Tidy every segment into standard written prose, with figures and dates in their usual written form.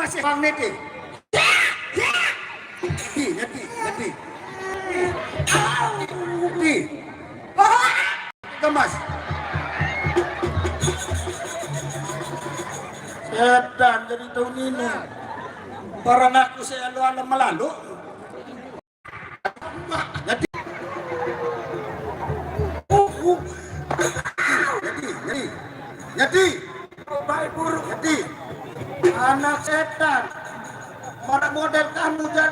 masih magnetik. Nyeti. Kemas. Setan jadi tahun ini. Para aku saya lalu melalu. Nyeti. Nyeti. Baik buruk. Nyeti. Anak setan. Mana model kamu dan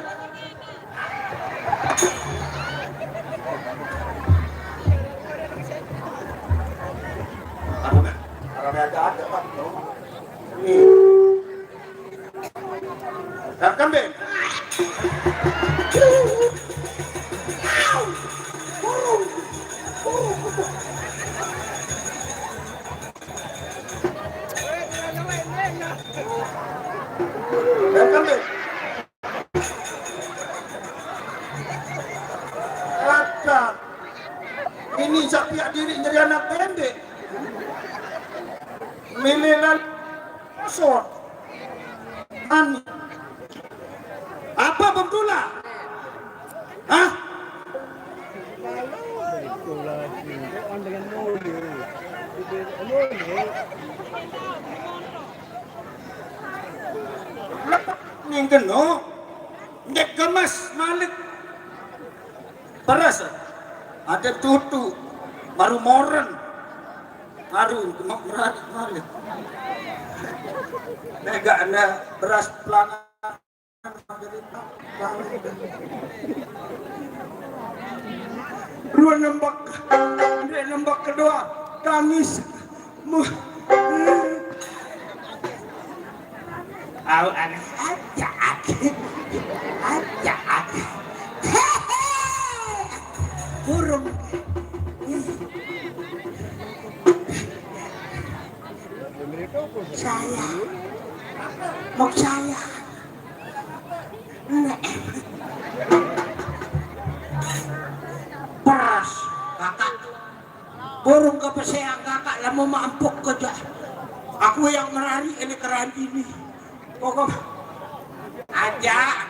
ada Pak. Dan kambing. Dan kambing. Ini sapiak diri jadi anak pendek. Miliran sort. Apa Bangkula? Hah? Ning keno. Dek kemas malik. Beras. Ada tutu. Baru moren. Haru kemak malik. Nega ada beras pelangan. Dua nembak kedua tangis. Au anak ajak. Burung. Saya mau saya peras kakak burung kepeseang kakak lah mau mampuk kerja aku yang merari ini keren ini pokok aja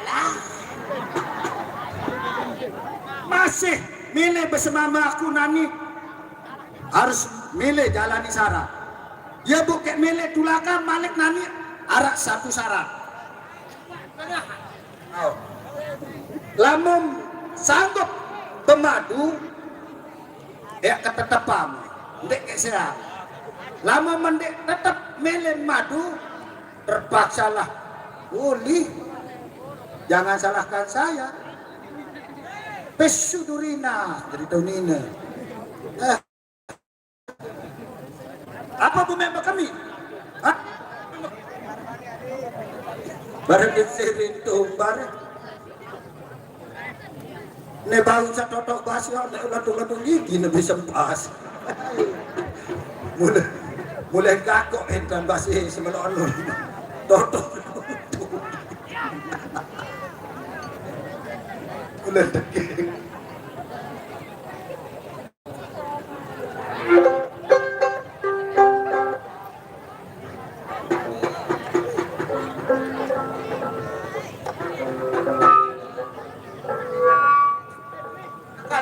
lah masih milih bersama aku nani harus milih jalani syarat. Ya bukan milih tulakan malik nani arak satu syarat. Lamun sanggup pemadu ya ketetapam ndek kesera. Lamun mendek tetap milih madu terpaksalah boleh. Jangan salahkan saya. Pesudurina dari tahun ini. Apa memang kami? Hah? Barang disirin tumbar. Ne bau sa totok basyo ne ulat-ulat gigi ne bisa pas. Mulai gagok entan basi semelon. Totok. Mulai tekik.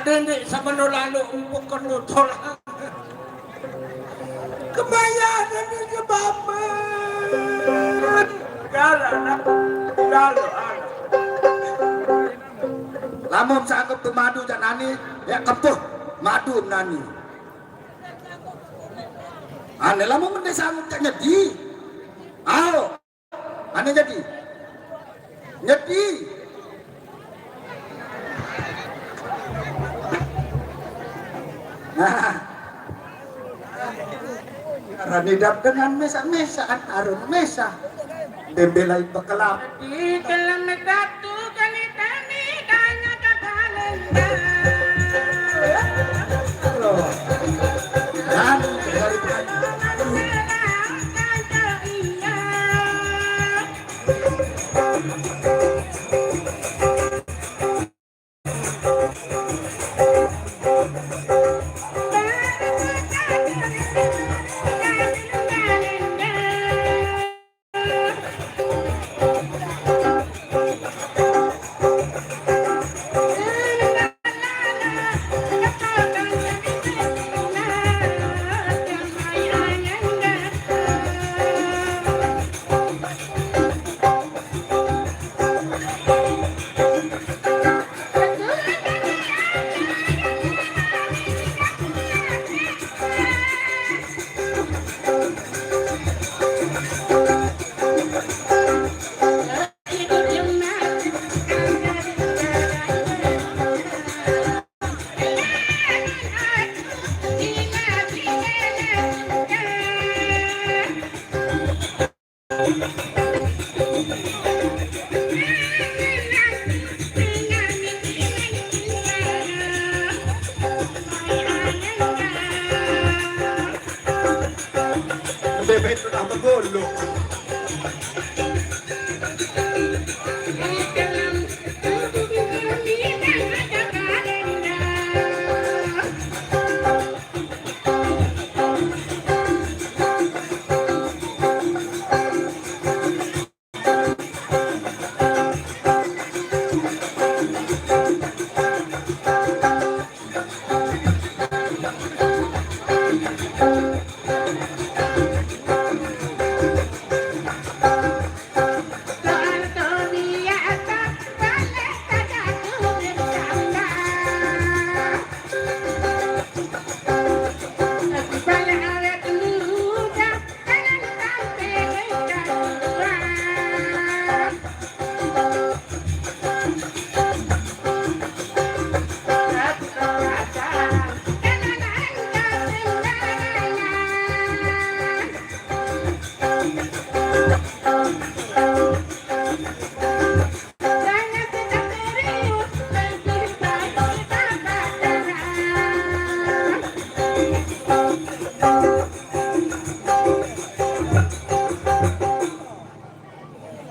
Dendek sama lalu umpuk kenu tolak kebayaan ini ke bapak galah lamun sanggup tu madu jak nani ya kepuh madu nani ane lamun mende sanggup jak nyedi ane jadi nyedi Ranidap dengan mesa-mesaan arun mesa dembelai bekelap di dalam metatu kanitani kanya kakalenda dan dari betul apa bolu.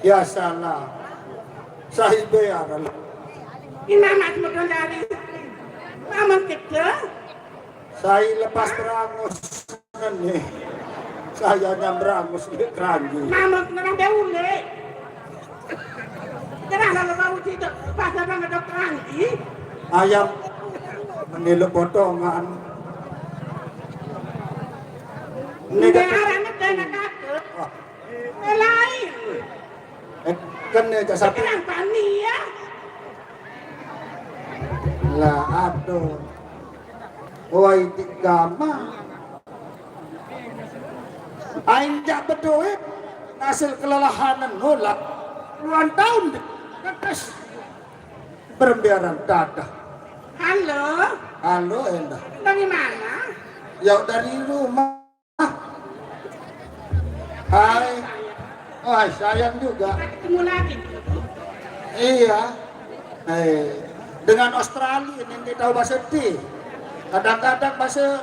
Ya salah, sahih bayaran. Ini mas mudah dari aman kecil. Saya lepas berangus nih. Saya yang berangus di keranji. Mama nang beule. Kenapa lo mau tidak pasal nang ada keranji? Ayam menilai potongan. Ini Arane kena kakek. Lain. Kan ya sapi. Kenapa nih ya? Lah aduh. Woi gama. Ainjak bedoe hasil kelelahanan nolak. Puluhan tahun ketes berbiaran dadah. Halo. Halo Endah. Dari mana? Ya dari rumah. Hai. Oh, sayang juga. Kita ketemu lagi. Iya. Dengan Australia ini tahu bahasa D. Kadang-kadang bahasa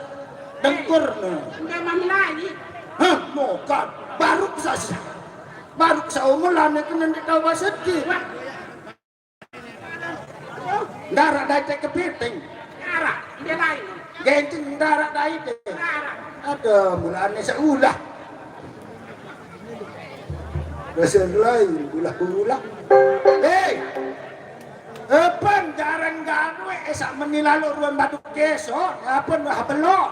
dengkur nih. Enggak mau lagi. Hah, mokat. Baru saja. Baru seumuran itu nanti tahu bahasa D. Darah dari kepiting. Arah, dia lain. Gencing darah dari itu. Arah. Ada mulanya seulah. Bahasa lain, ulah-ulah. Hei! Epan jarang gawe esak menilalu ruang batu keso, apa nah belok.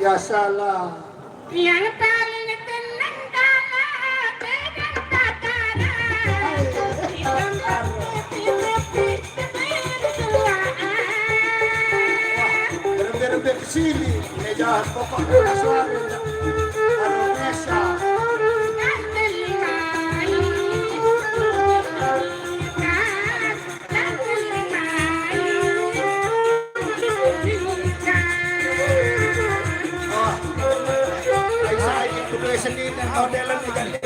Ya salah. Yang paling tenang kalah pegang tatara. Berber sini, meja pokoknya suara. Indonesia. Sendiri dan modelan diganti.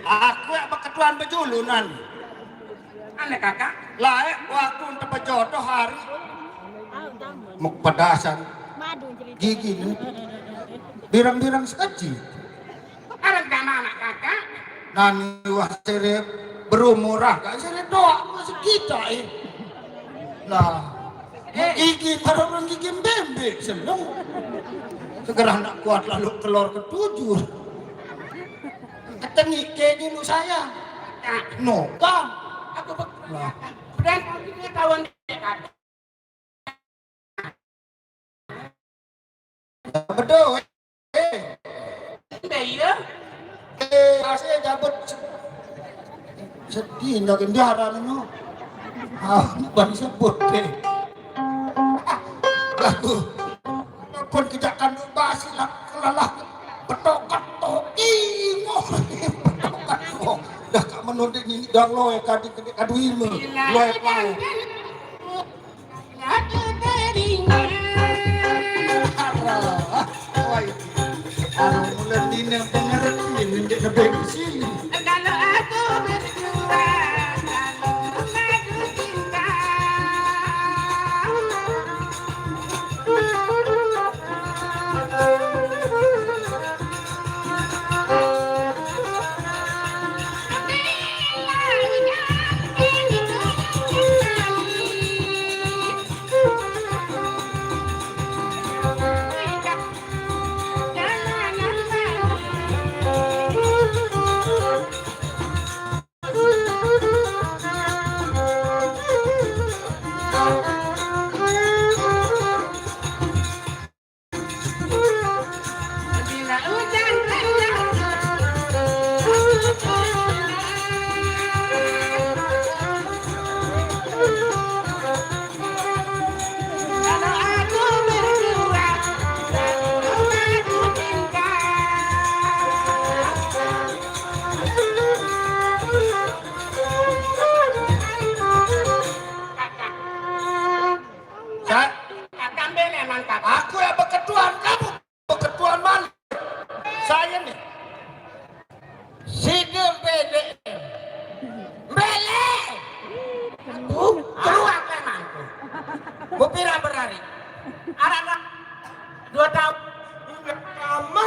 Aku yang ketuaan bejulunan. Aneh kakak. Laek waktu untuk pejodoh hari. Mau pedasan. Gigi nih. birang-birang saji. Arang mana kakak? Nani wah sere berumurah gak sere doa masih kita lah gigi taruh gigi bebek seneng segera nak kuat lalu telur ketujuh ketengike dulu saya no kan Aku dan ini tahun kakak. betul Iya. saya jabut sedih nak kendaraan no bukan disebut deh lagu pun kita akan basi lah kelalah betokat toki betokat kok dah kak menunduk ini dah loe kadi kadu ilmu loe pau Aku terinya. Arah mulai dina pengertian menjadi lebih sini. Kalau aku berdua, kalau aku cinta. Bila hujan kalau aku berdua, kalau aku cinta. Saya, Kakak beli emang kakak. aku yang berketuan, kamu berketuan mana? Saya nih. Sidem bele. Bele. Aku keluar memangku. Mau pirang berhari. Anak 2 tahun. Lama.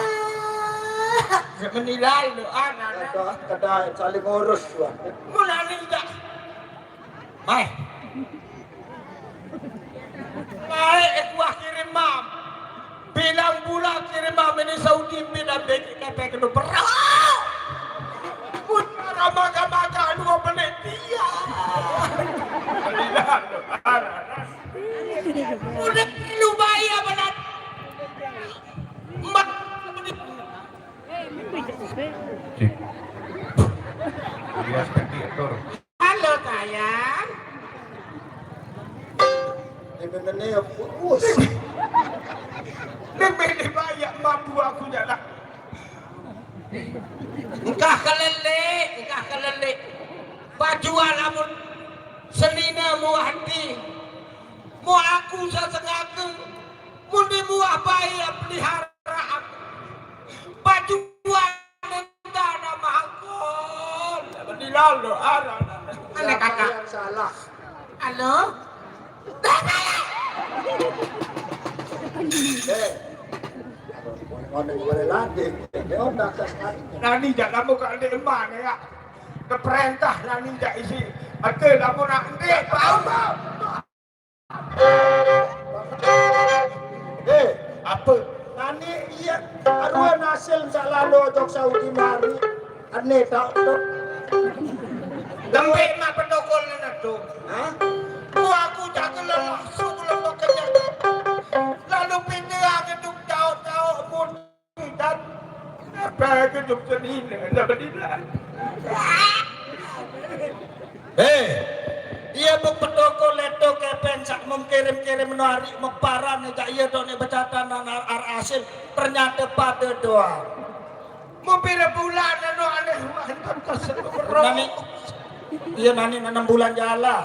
Menilai lo anak. Kada saling ngurus lah. Mulai tidak. Mai. Mai aku kirim mam. Bilang bulan kirim mam ini Saudi bilang beki kata kena berang. Putra maga-maga dua menit dia. Udah lu bayar benar. Mat. Halo sayang. Ini yang fokus. Lebih dibayar mampu aku jalan. Engkah kelele. Baju alamun selina mu hati. Mu aku sesengaku. Mu di muah bayi pelihara aku. Baju anenda nama aku. Di lalu arah. Ana kakak. Yang salah. Halo? Boleh lagi. Dia otak sekali. Nani jangan muka di mana ya? Keperintah nani jak isi. Ada kamu nak dia tahu tak? Apa? Nani iya arwah nasil selalu ojok Saudi mari. Ane tak tak. Lembek mak pendokol ni tu. Hah? Aku jaga lelah sebelum bekerja. Lalu pindah gedung jauh-jauh pun dan apa gedung sendiri dah berdiri. Iya berpedoko leto kepen sak mengkirim-kirim nari meparan jak iya dok ni bercatan ar asil ternyata pada doa. Mobil bulan anu aneh hantam kasar. Nani iya nani 6 bulan jalan.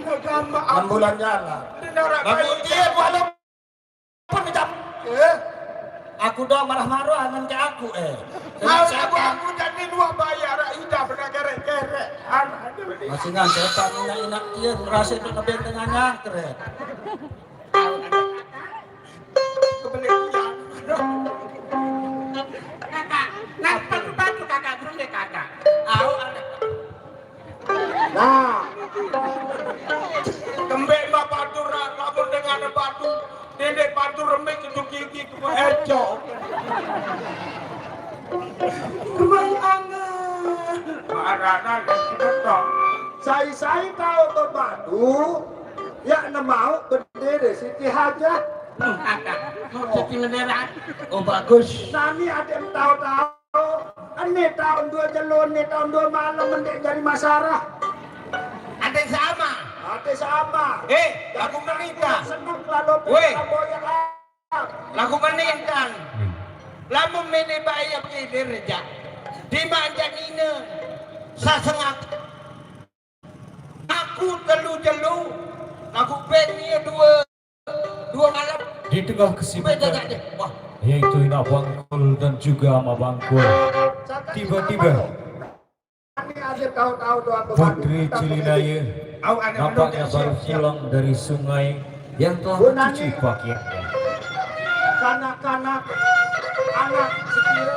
6 bulan jalan. Bagus dia walaupun minta aku doa marah-marah dengan ke aku Aku jadi 2 bayar ida pernah gerek-gerek. masih ngan setan enak dia rasa itu lebih tengah nyangkret. Kebeli Dede patu remik itu gigi ke ejo. Kebayangan. Marana lagi betul. Saya tahu berbatu, ya mau berdiri Siti Hajah. Ada. Mau jadi bendera. Oh bagus. Nami ada yang tahu-tahu. Ini tahun 2 jelun, ini tahun 2 malam mendek dari Masarah. Ada sama. Ada sama. Lagu menikah. Senang lalu Weh. boyak. Lagu menikah. Lamu mene bayar ke derja. Di manjanina. Sasengak. Aku telu-telu. Aku pengen dua malam. Di tengah kesibukan yaitu Hina Bangkul dan juga Ama Bangkul, tiba-tiba Ini ada tahu-tahu doa Putri Cilinaya nampaknya baru pulang dari sungai yang telah mencuci pakaiannya. Kanak-kanak anak sekira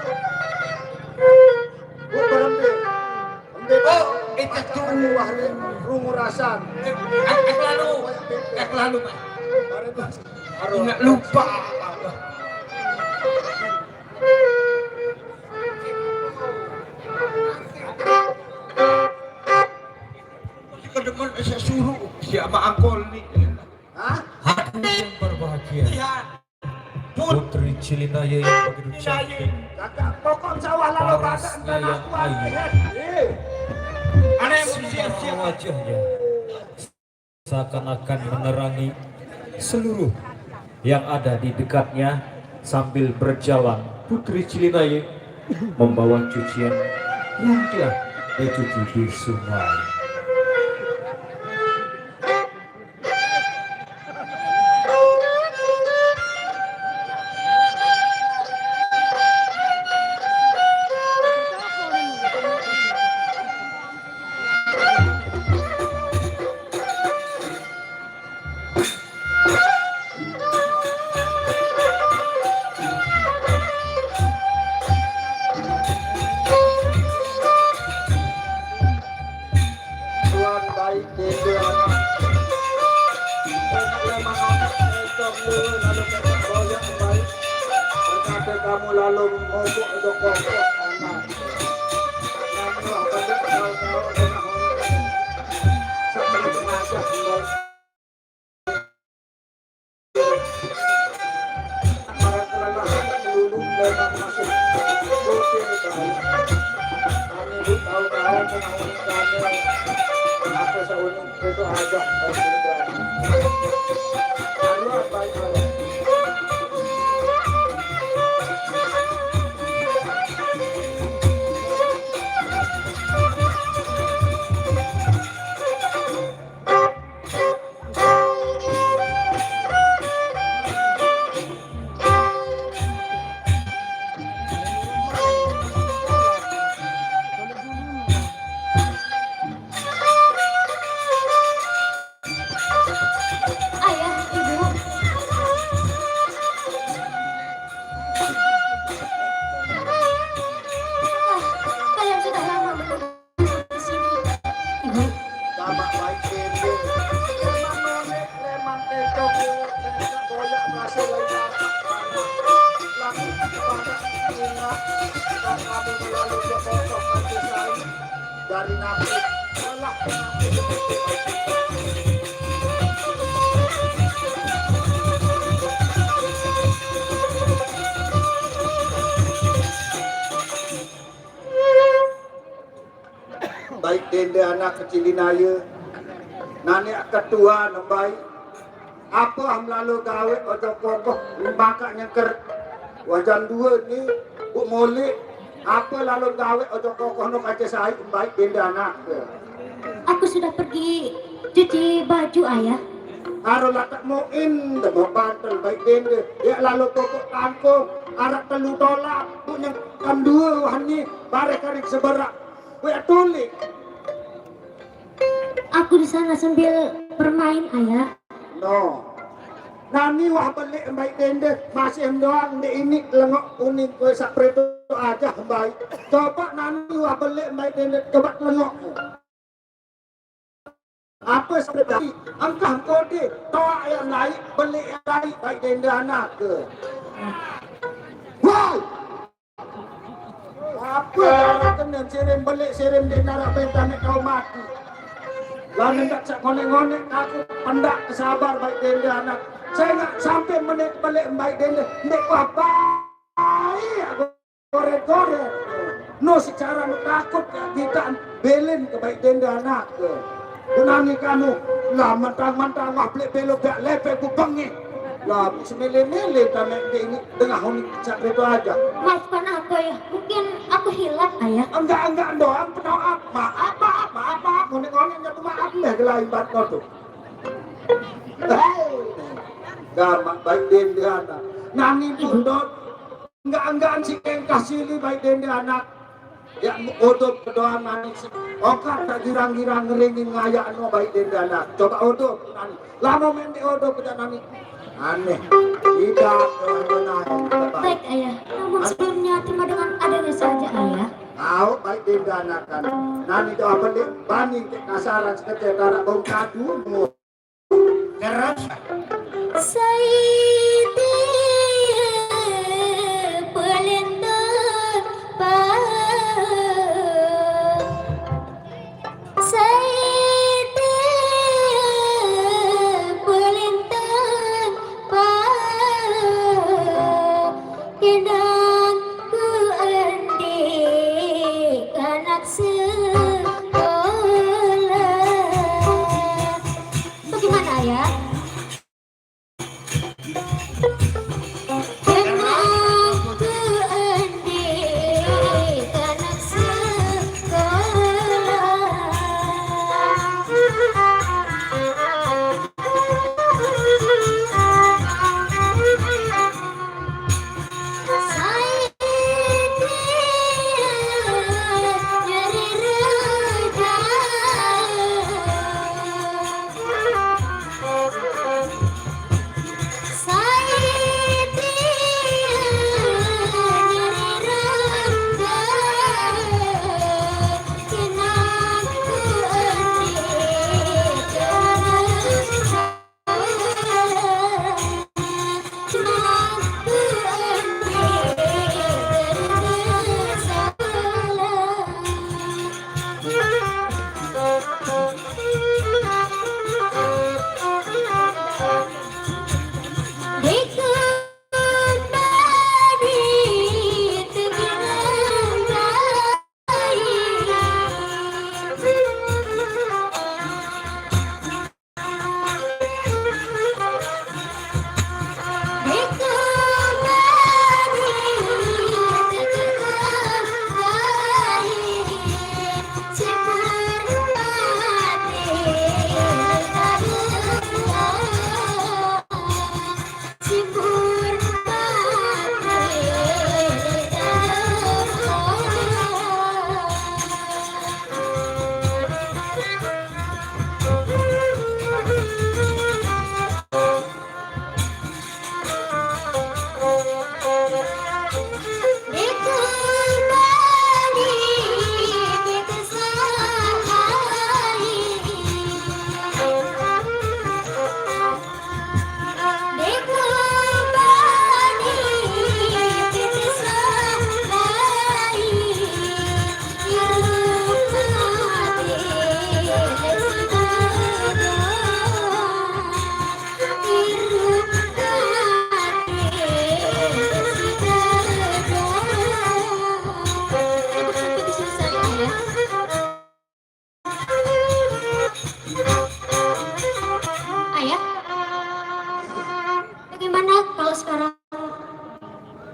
berhenti. Oh, itu tuh. Wahri rungu rasan. Ek lalu, Pak. Ingat lupa. Kedepan saya suruh siapa angkol nih. Hah? Hati yang berbahagia, Lihat. Putri Cilinaya yang begitu cantik, Kakak pokok sawah lalu kakak parasnya entah yang aku ayu, Ada yang siap-siap. wajahnya seakan-akan menerangi seluruh yang ada di dekatnya. Sambil berjalan, Putri Cilinaya membawa cucian yang telah dicuci di sungai. Tuhan baik dede anak. Memang anakecok dulu lalu kita boyak baik. Ternyata kamu lalu ngobok untuk kokok anak. Namun apa dia tahu-tahu dengan orang sampai mengajak baik. Para kelelahan melulu memang masih putih baik. Kami tahu-tahu dengan kami. Apa seunung itu aja lalu apa itu Ayah, ibu. Kalian sudah lama menunggu di sini. Ibu, sama baik ini memang nonek memang kecok tidak boleh masih lagi lagi pada ingat dan kamu melalui besok nanti saya dari nabi Allah baik dende anak kecil dinaya nani ketua nembai apa ham lalu gawe ojo kokoh limbaka nyengker wajan dua ni bu moli apa lalu gawe ojo kokoh no kaca sai baik dende anak aku sudah pergi cuci baju, Ayah. Aro latak moin dah bantal baik dende ya lalu pokok tangkung arak telu tolak bu nyengkan dua wahani bare karik seberak we tulik. Aku di sana sambil bermain, Ayah. No. Nani wah balik baik dende masih doang di ini lengok kuning kue sak preto aja baik. Coba nani wah balik baik dende coba lengok. Apa sebenarnya? Angkah kode, toa yang naik, beli yang naik, baik denda anak ke. Wow! Apa yang kena serem balik, serem denda nak bentar nak kau mati. Lalu tak cak konek-konek, aku pendak kesabar baik denda anak. Saya nak sampai menit balik baik denda. Nek apa? Aku korek-korek. No secara takut kita belen ke baik denda anak ke. Kunangi kamu lah mentang-mentang wah pelek belok gak lepek ku pengit. Lah semele-mele tamek dia ini tengah huni cak itu aja. Maafkan aku ya, mungkin aku hilaf ayah. Enggak doang pedoa maaf konek-konek nyatu maaf deh kelain bat kau tuh. Gamak baik denda anak. Nani pun dot enggak si kasih li baik denda anak. Ya untuk berdoa manis. Okat tak girang-girang ngeringin ngayak no baik denda anak. Coba untuk nani. Lama mende untuk kita nani. Aneh. Tidak benar. Baik ayah, namun sebelumnya terima dengan adanya saja ayah. Kau baik denda anak kan. Nani itu apa deh? Bani kasaran sekecil darah bau kadu. Keras. Saidi pelentut Saidi pelentut Kendang ku andik anak sekolah. Bagaimana ya?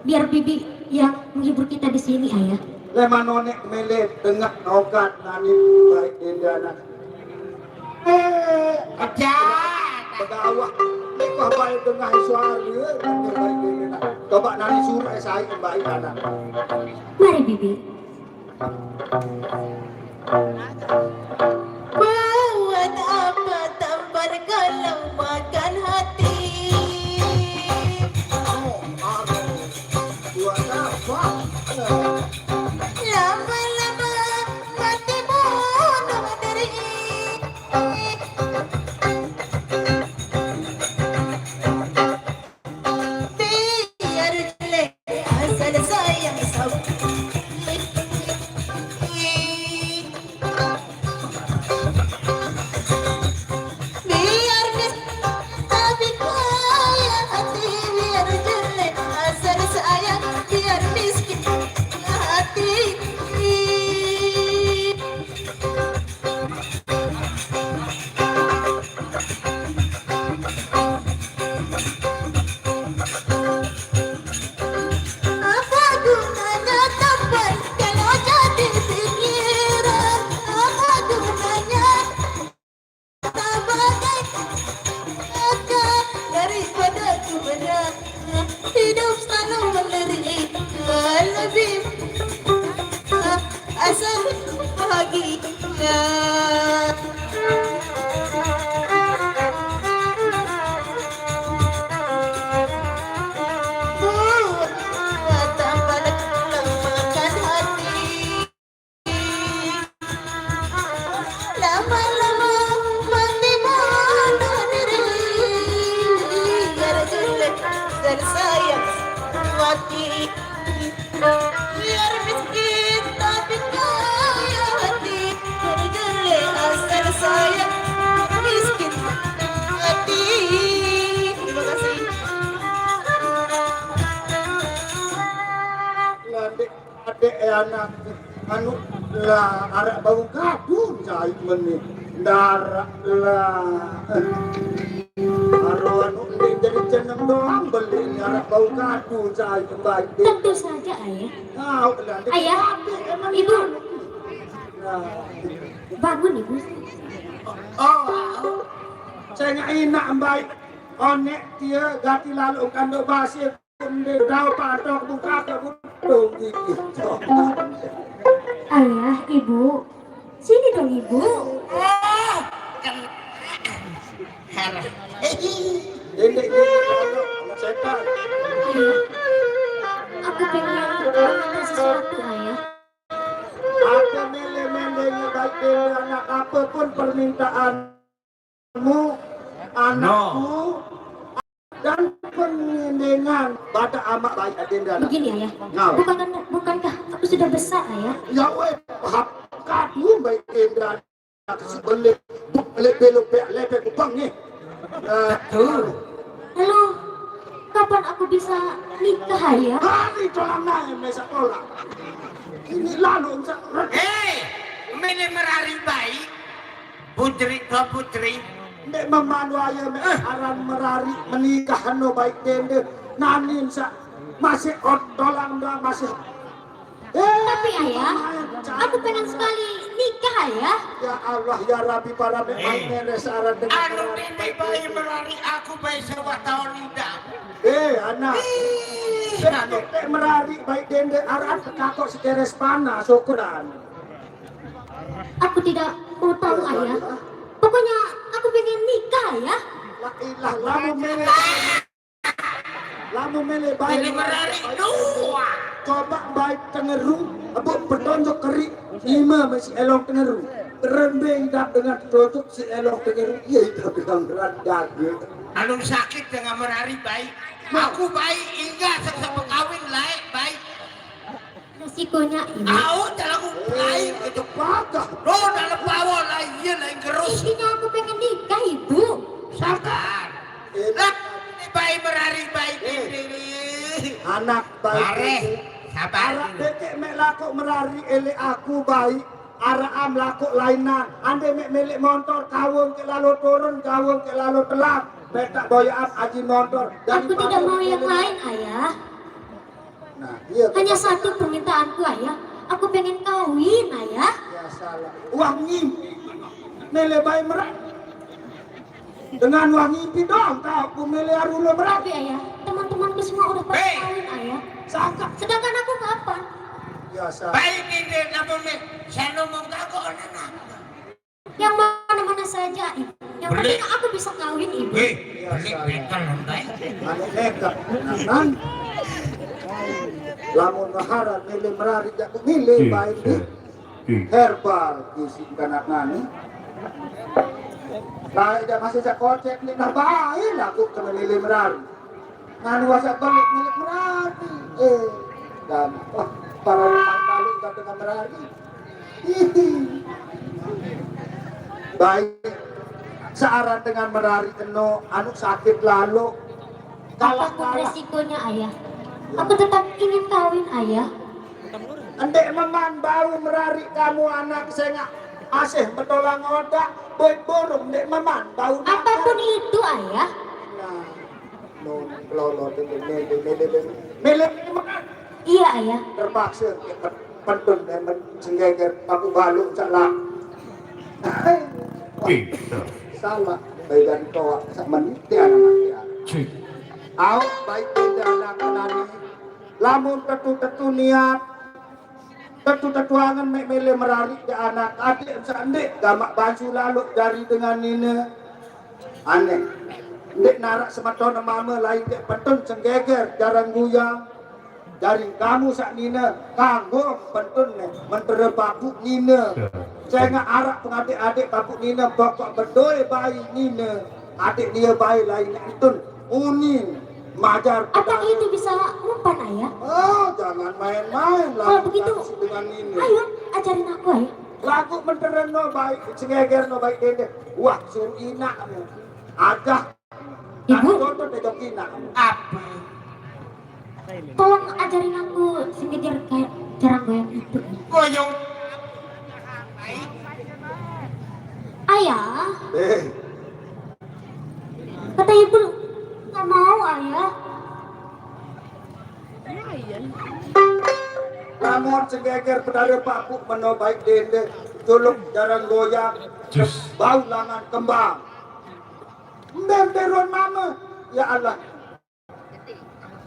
biar bibi yang menghibur kita di sini, ayah. Lema nonek melet tengah nokat nani baik dendana. Aja. Bedawah. Ni kau baik tengah suara nani baik dendana. Coba nani suruh saya baik dana. Mari bibi. Buat apa tampar kalau makan hati? Buat apa? Lama-lama mati bunuh diri. hidup selalu menderita lebih asal bahagia. Buat tambah lemahkan hati, lama-lama mati bunuh diri, biar jelek dan sayang mati, biar miskin tapi kaya hati, biar jelek asal sayang miskin hati. Terima kasih. Ladek adek anak anu lah arek bau kadu cai meni darak lah aro anu ini jadi jeneng doang beli ni arek bau kadu cai baik deh. Tentu saja ayah. Tahu lah dek Ayah, adek emang ibu, nah. bangun ibu. Oh, saya nggak enak baik. Onek dia gati lalu kandung basir kunde dau patok buka ke budung gitu. Ayah, ibu, sini dong ibu. Dendek lalu setan. Ayah, aku pengen meminta sesuatu ayah. Ada mele-melenya baik dari anak apapun permintaanmu, anakku, dan pengindengan pada amat baik adenda. Begini ayah, Nah. bukankah aku sudah besar ayah? Ya weh, hap kadu baik adenda. Kasih belik belok lepek kupang ni. Tuh. Lalu, kapan aku bisa nikah ayah? Hari tolong naik mesa sekolah. Ini lalu Hei, mene merari baik. Putri to putri. nek memanu aya me aran merari menikah no baik dende nanin sa masih odolang dah masih. Tapi ayah, aku pengen sekali nikah ayah. Ya Allah ya Rabbi para memang aran dengan Anu ini bayi merari aku bayi sebuah tahun indah. anak nek merari baik dende aran kakok sekeres panah syukuran. Aku tidak mau tahu ayah. Pokoknya aku pengen nikah ayah. La ilah lamu mele baik Ini merari dua. coba baik tengeru abu bertonjok keri lima masih elok tengeru rendeng dak dengan tutup si elok tengeru iya itu bilang berat daging. Anu sakit dengan merari baik. Aku baik hingga sesama kawin lain baik. Resikonya ini. Aku dalam lain itu. Apakah Lo dalam bawa lain lain gerus. Intinya aku pengen nikah ibu. Sabar. Lah, ini bayi merari baik ini. anak baik Mare, ini sabar. arak dekek mek lakuk merari ele aku baik arak am lakuk lainan ande mek milik motor kawung ke lalu turun kawung ke lalu telak mek tak doyan aji motor Aku tidak mau yang lain ayah. nah iya Hanya satu permintaanku ayah. Aku pengen kawin ayah. ya salah uang ngimpi mele bayi merak dengan uang ngimpi dong tak aku mele arulo merak Tapi ayah, teman-temanku semua udah pada Hei. kawin ayah. sangka Sedangkan aku kapan? ya salah Baik ini namun ni saya ngomong kago anak. Yang mana-mana saja ibu. Yang Boleh. penting aku bisa kawin ibu. Hei, beli betul baik. ane nekat nan lamun maharat mele merari jago mele baik ni herbal isi kanak nani lah dia masih saya kocek ni nah baik lah aku kena mele merari nani wasak balik mele merari dan para rumah kali tak dengan merari baik searan dengan merari keno anu sakit lalu Apapun resikonya ayah. Aku tetap ingin kawin ayah. Andek meman bau merari kamu anak saya nggak asih betolang odak boy burung dek meman bau Apapun itu ayah. nah no lolo mele Iya ayah. terpaksa pentun dan mencenggeger aku balu salah salah bayi dari toa sama niti anak Awak baik tidak anak nani. Lamun tetu niat, tetu angan mele merari ke anak adik sandik gamak baju lalu dari dengan nina. Aneh. Ndek narak sematona mama lain ke pentun senggeger jarang guyang. Dari kamu sak nina kanggo pentun ne mentera papuk nina. Saya nggak arak pengadik-adik papuk nina pokok berdoa bayi nina. Adik dia bayi lain pentun unin majar. Apa itu bisa umpan ayah? Oh, jangan main-main lah. Kalau begitu, dengan ini. ayo ajarin aku ayah. Lagu mentera no baik senggeger no baik dede. Wah, suruh ina kamu. Ada. Ibu, Contoh dejok ina. Apa? tolong ajarin aku sekejar kayak cara goyang itu. Goyang. Ayah, Eh, kata ibu nggak mau ayah. namun senggeger pedara papuk meno baik dede. Juluk jarang goyang. Jus. Bau langan kembang. Memberon mama. Ya Allah.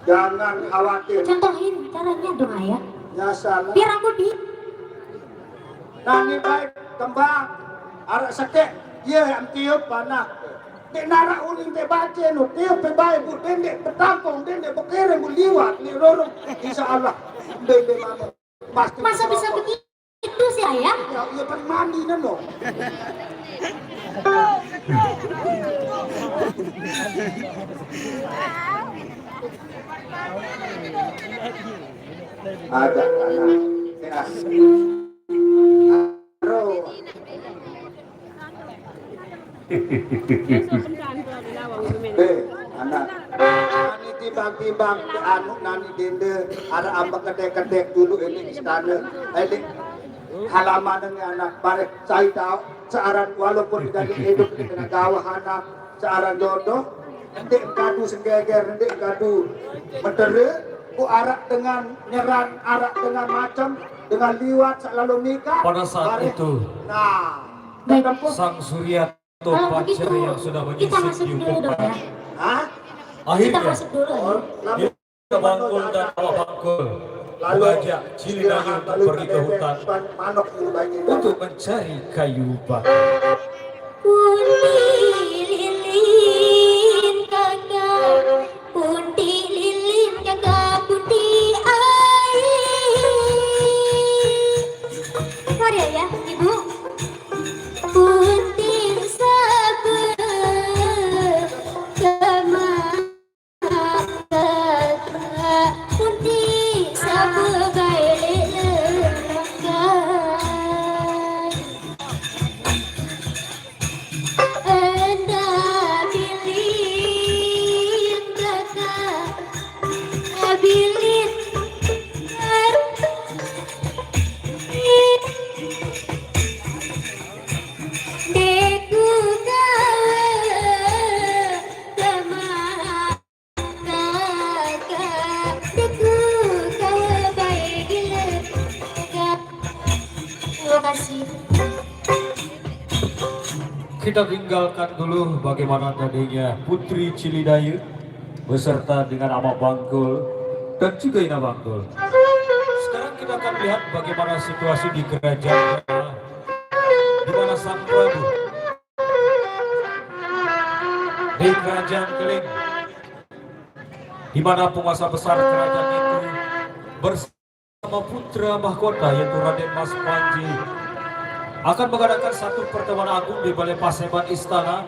Jangan khawatir. Contohin caranya dong ayah. Ya salah. Biar aku di. Nani baik kembang. Arak sakit. Dia yang tiup panah. Dek narak uling te baca no. Tiup pe baik bu. Dendek petangkong. Dendek berkira bu liwat. Lirorong. Insya Allah. Dendek mama. Pasti. Masa bisa begitu sih ayah? Ya, ya paling mandi no. Ada anak. Ya. Aro. Anak. Nani timbang-timbang ke anu nani dende. Ada ambak kedek-kedek dulu ini istana. Ini halaman dengan anak. Barek saya tahu. Searan walaupun tidak hidup di tengah gawah anak. Searan jodoh. Nanti kadu senggeger. Nanti kadu mentera. Ku arak dengan nyerang. Arak dengan macam. Dengan liwat selalu nikah. Pada saat barek. itu, Nah. Baik. Tempuh. sang Surya Kalau Pacar begitu, yang sudah kita menyisip masuk di dulu dong Upar. ya. Hah? Kita Akhirnya, masuk dulu ya. Lalu- kita Bangkul dan Awak Bangkul mengajak Cilinangi untuk pergi ke hutan Manok dulu baik itu. untuk mencari kayu bakar. Pundi lilin kakak, pundi lilin kakak, pundi air. Mari ya, ibu. Pundi sabar, kakak, pundi sabar baik kakak. Anda bilin kakak, bilin deku kawan sama kakak, deku kawan baik gila kakak. Terima kasih. Kita tinggalkan dulu bagaimana tadinya Putri Cilidayu beserta dengan Amak Bangkul dan juga Ina Bangkul. Sekarang kita akan lihat bagaimana situasi di kerajaan di mana sang Prabu di kerajaan Keling, di mana penguasa besar kerajaan itu bersama putra mahkota yaitu Raden Mas Panji akan mengadakan satu pertemuan agung di Balai Paseban Istana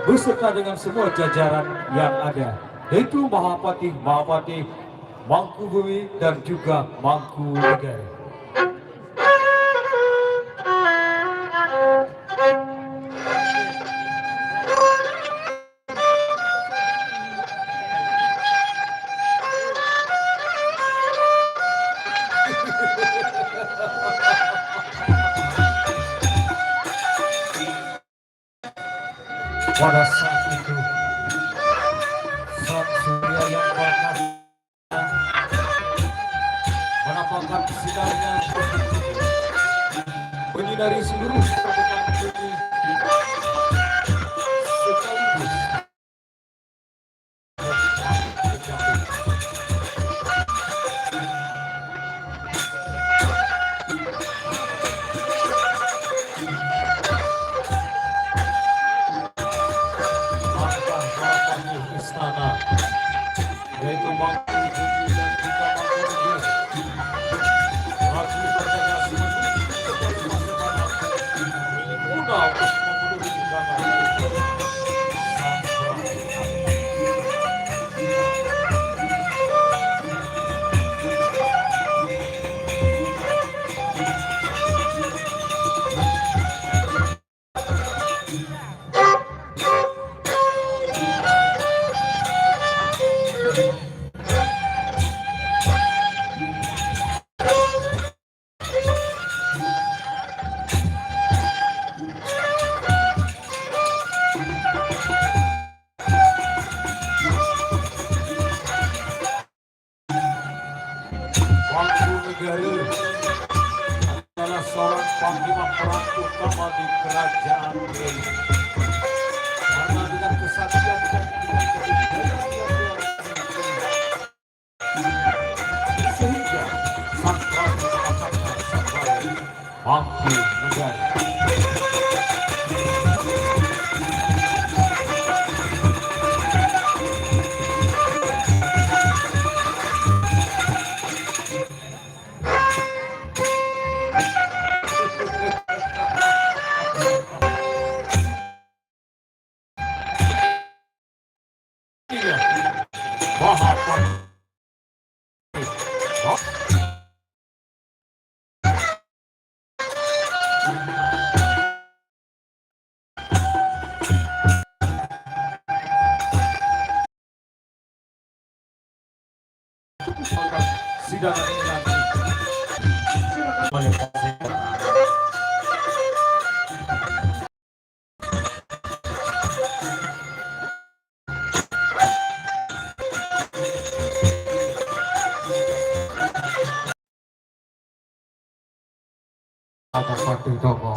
beserta dengan semua jajaran yang ada, yaitu Mahapati, Mangkubumi dan juga Mangkunegara. Pada saat itu, sang surya yang berkata menampakkan sinarnya menyinari seluruh permukaan bumi sekaligus yaitu Mangku Juji dan juga Mangku Negeri. Ratu bertegas menuju Udah membunuh Mangkunegara adalah seorang panglima perang utama di kerajaan ini. Karena dengan kesaktian dan dengan kebijaksanaan sehingga sang prabu mengatakan sebagai Mangkunegara. Sidangan ini nanti apa patuh toko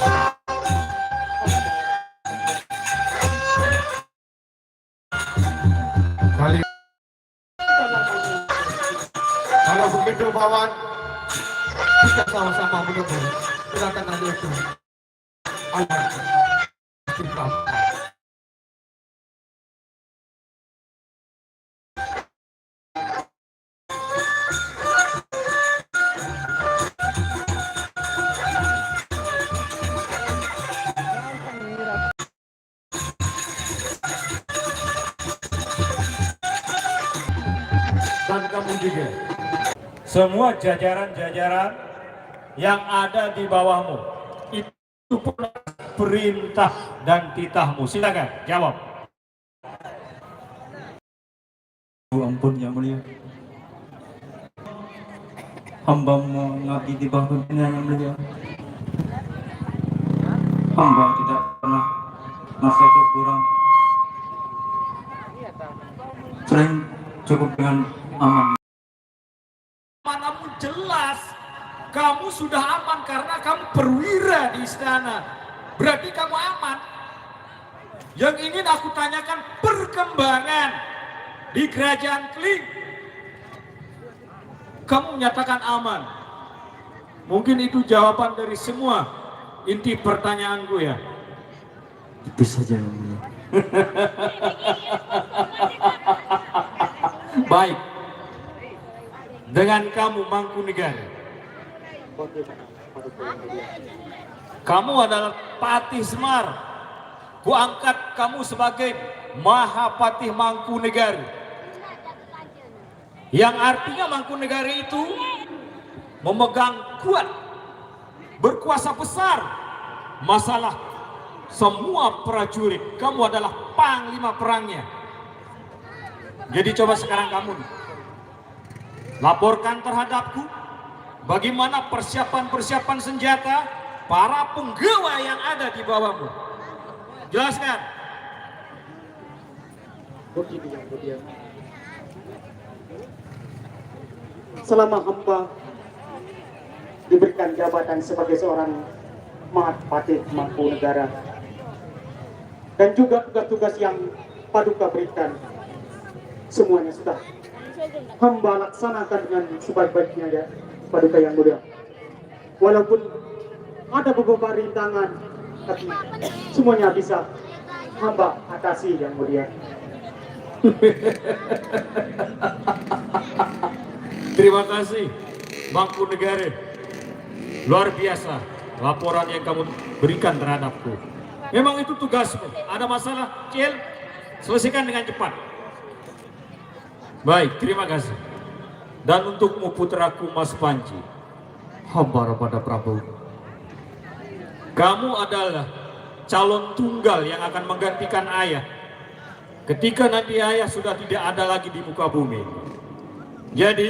kali. Kalau begitu Bawan, kita sama-sama menunggu kedatangan itu. Ayo kita. Dan kamu juga. Semua jajaran-jajaran yang ada di bawahmu itu pun perintah dan titahmu. Silakan jawab. Ampun yang mulia, hamba mengabdi di bawah pimpinan yang mulia. Hamba tidak pernah merasa kurang, selain cukup dengan aman. Namun jelas kamu sudah aman karena kamu perwira di istana. Berarti kamu aman. Yang ingin aku tanyakan perkembangan di kerajaan Kling. Kamu menyatakan aman. Mungkin itu jawaban dari semua inti pertanyaanku ya. Itu saja yang mulia. Baik. Dengan kamu Mangkunegara, kamu adalah Patih Semar. Kuangkat kamu sebagai Mahapatih Mangkunegara, yang artinya Mangkunegara itu memegang kuat, berkuasa besar masalah semua prajurit. Kamu adalah panglima perangnya. Jadi coba sekarang kamu laporkan terhadapku bagaimana persiapan-persiapan senjata para penggawa yang ada di bawahmu. Jelaskan. Selama hamba diberikan jabatan sebagai seorang Mahapatih Mangkunegara dan juga tugas-tugas yang Paduka berikan, semuanya sudah hamba laksanakan dengan sebaik-baiknya ya Paduka yang mulia. Walaupun ada beberapa rintangan, tapi semuanya bisa hamba atasi yang mulia. Terima kasih, Mangkunegara. Luar biasa laporan yang kamu berikan terhadapku. Memang itu tugasmu. Ada masalah, Cil, selesaikan dengan cepat. Baik, terima kasih. Dan untukmu putraku Mas Panji, hamba pada Prabu. Kamu adalah calon tunggal yang akan menggantikan ayah ketika nanti ayah sudah tidak ada lagi di muka bumi. Jadi,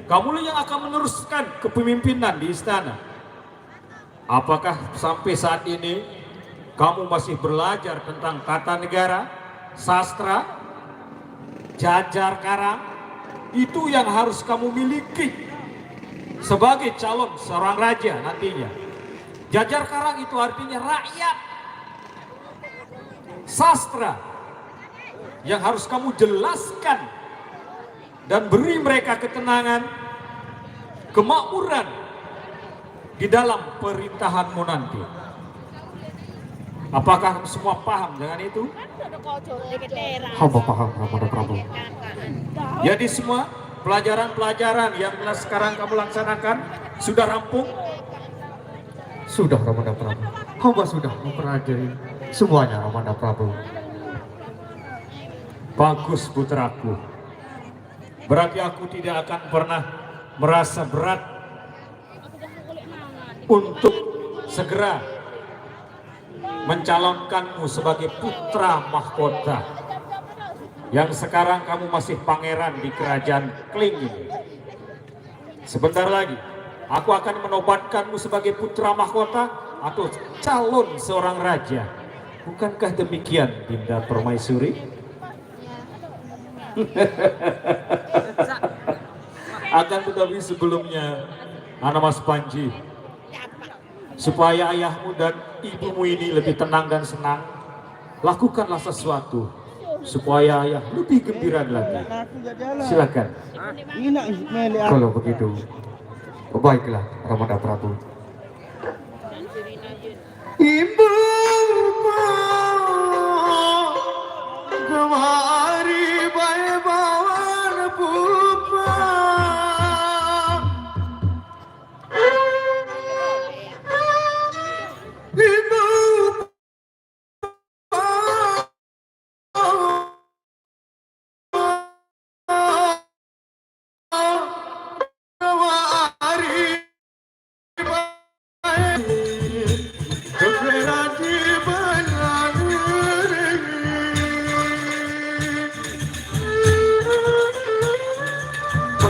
kamu yang akan meneruskan kepemimpinan di istana. Apakah sampai saat ini kamu masih belajar tentang tata negara, sastra, jajar karang? Itu yang harus kamu miliki sebagai calon seorang raja nantinya. Jajar karang itu artinya rakyat. Sastra yang harus kamu jelaskan dan beri mereka ketenangan, kemakmuran di dalam perintahanmu nanti. Apakah semua paham dengan itu? Hamba paham, Ramada Prabu. Jadi semua pelajaran-pelajaran yang sekarang kamu laksanakan sudah rampung? Sudah, Ramada Prabu. Hamba sudah mempelajari semuanya, Ramada Prabu. Bagus, putraku. Berarti aku tidak akan pernah merasa berat untuk segera mencalonkanmu sebagai putra mahkota. Yang sekarang kamu masih pangeran di kerajaan Kling ini. Sebentar lagi aku akan menobatkanmu sebagai putra mahkota atau calon seorang raja. Bukankah demikian, Dinda Permaisuri? Akan tetapi sebelumnya, anak Mas Panji, supaya ayahmu dan ibumu ini lebih tenang dan senang, lakukanlah sesuatu supaya ayah lebih gembira lagi. Silakan. Kalau begitu, baiklah, Ramada Prabu. Ibu kemari bae bawan pupa. Ibu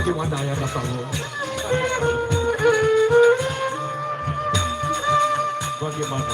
bagaimana ya rasamu? Bagaimana?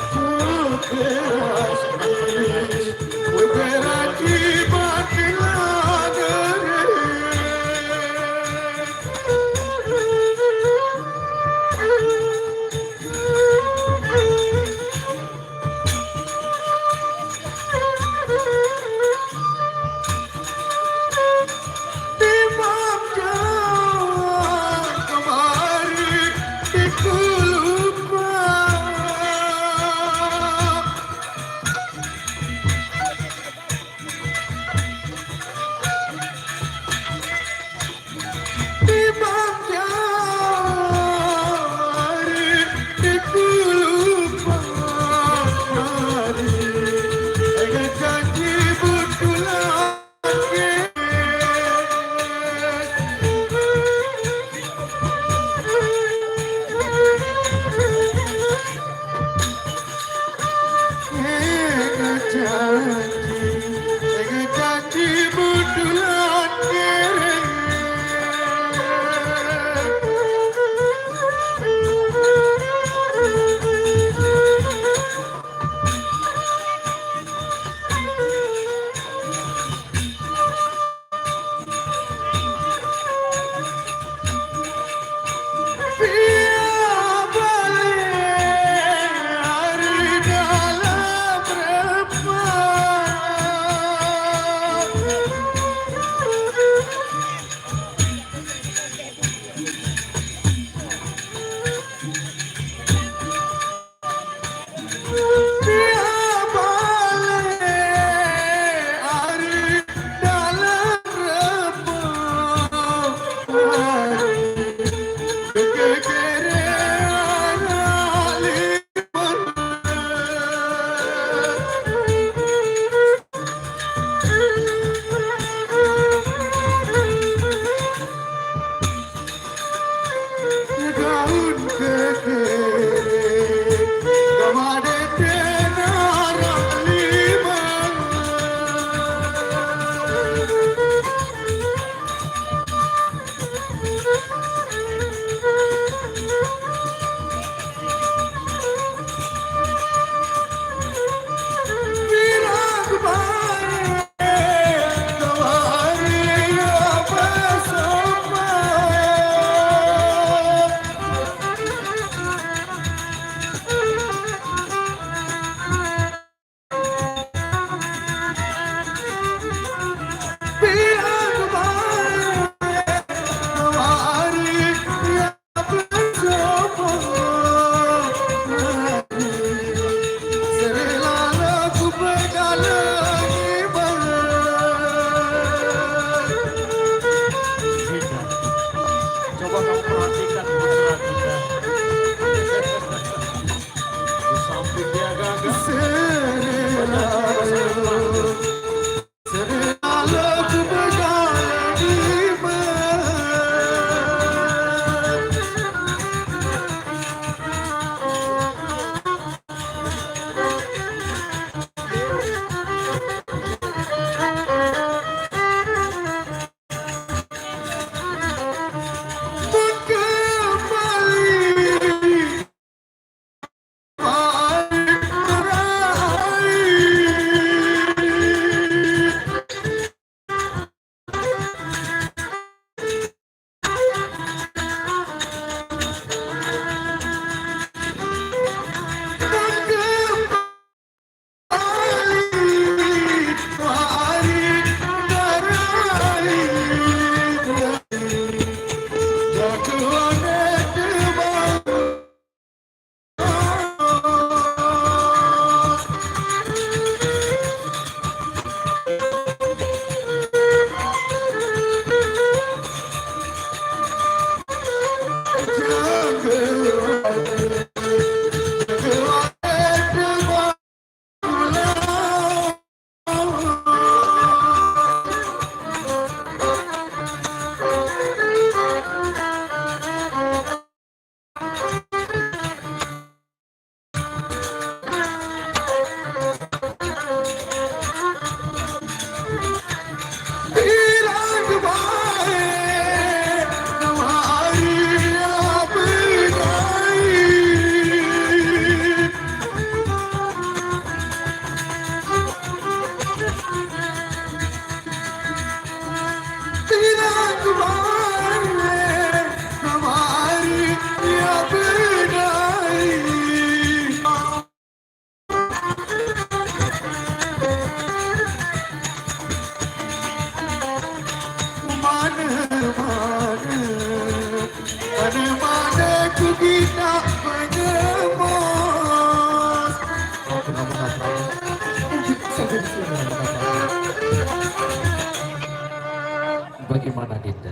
bagaimana Dinda?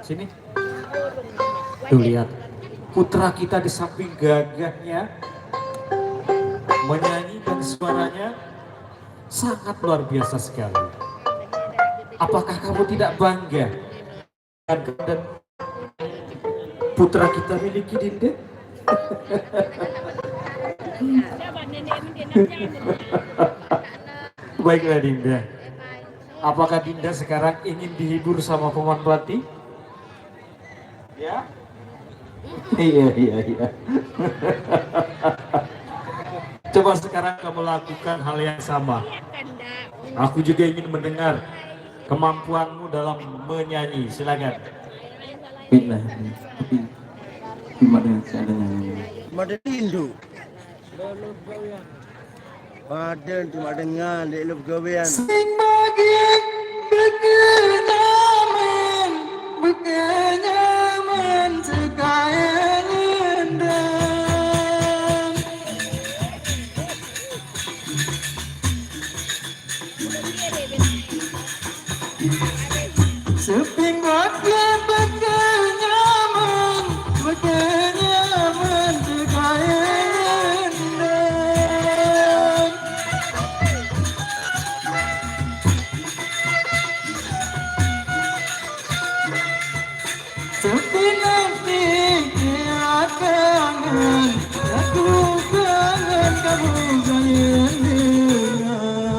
Sini. Tuh lihat, putra kita di samping gagahnya menyanyi dan suaranya sangat luar biasa sekali. Apakah kamu tidak bangga dan putra kita miliki Dinda? Baiklah Dinda. Apakah Dinda sekarang ingin dihibur sama Paman Pati? Ya? Iya. Coba sekarang kamu lakukan hal yang sama. Aku juga ingin mendengar kemampuanmu dalam menyanyi. Silakan. Bila gimana seadanya? Madindu. Badan cuma dengan di lub gawean. Sing bagi bekenyaman sekaya ngendang. Seping bagi bekenyaman sekaya ngendang. Sepi nanti dia kangen, aku kangen kamu sayang dengan.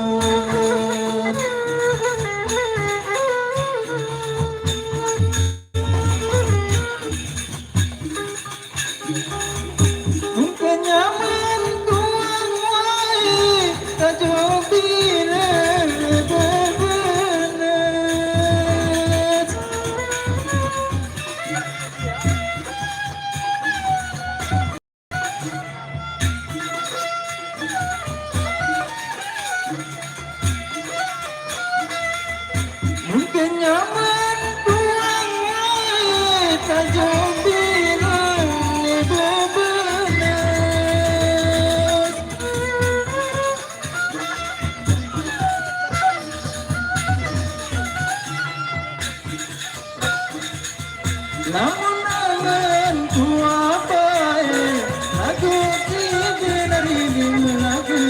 Mungkin nyaman tuang wai, tak jauh bila bebenet. Mungkin nyaman tuang wai, tak jauh bila bebenet. Namun angan ku apa aku tidak dari lagu.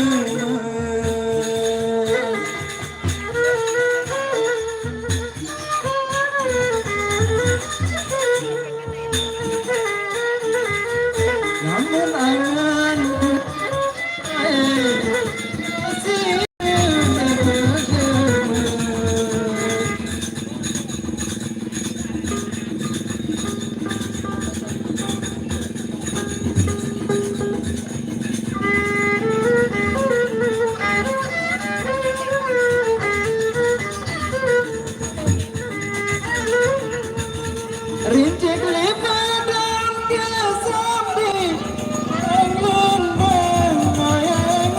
Namun angan ku masih rincik lipat dan kesambi angin dan mayang-mayang.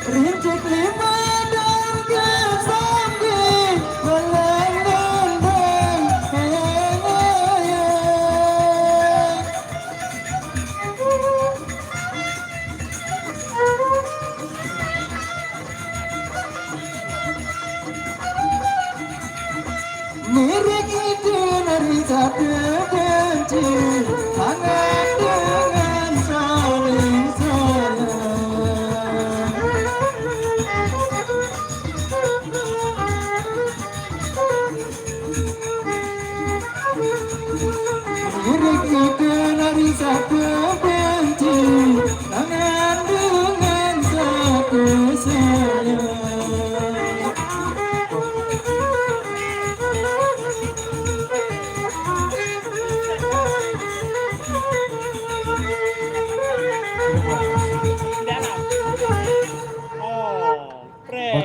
Rincik lipat dan kesambi melenggang dan mayang-mayang. Mirip itu dari satu benci, hangat dengan saling sayang. Mirip itu dari satu benci, hangat dengan satu sayang.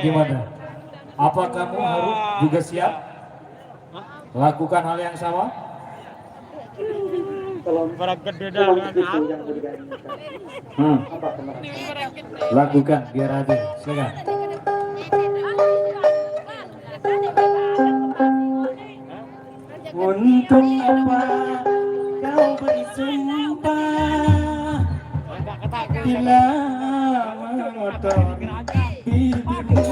Bagaimana? Apa kamu harus juga siap lakukan hal yang sama? Kalau Beragede memang dengan begitu yang Dinda inginkan. Apa kemarin? Lakukan biar adil. Silakan. Untuk apa kau bersumpah bila mengotor bibirmu.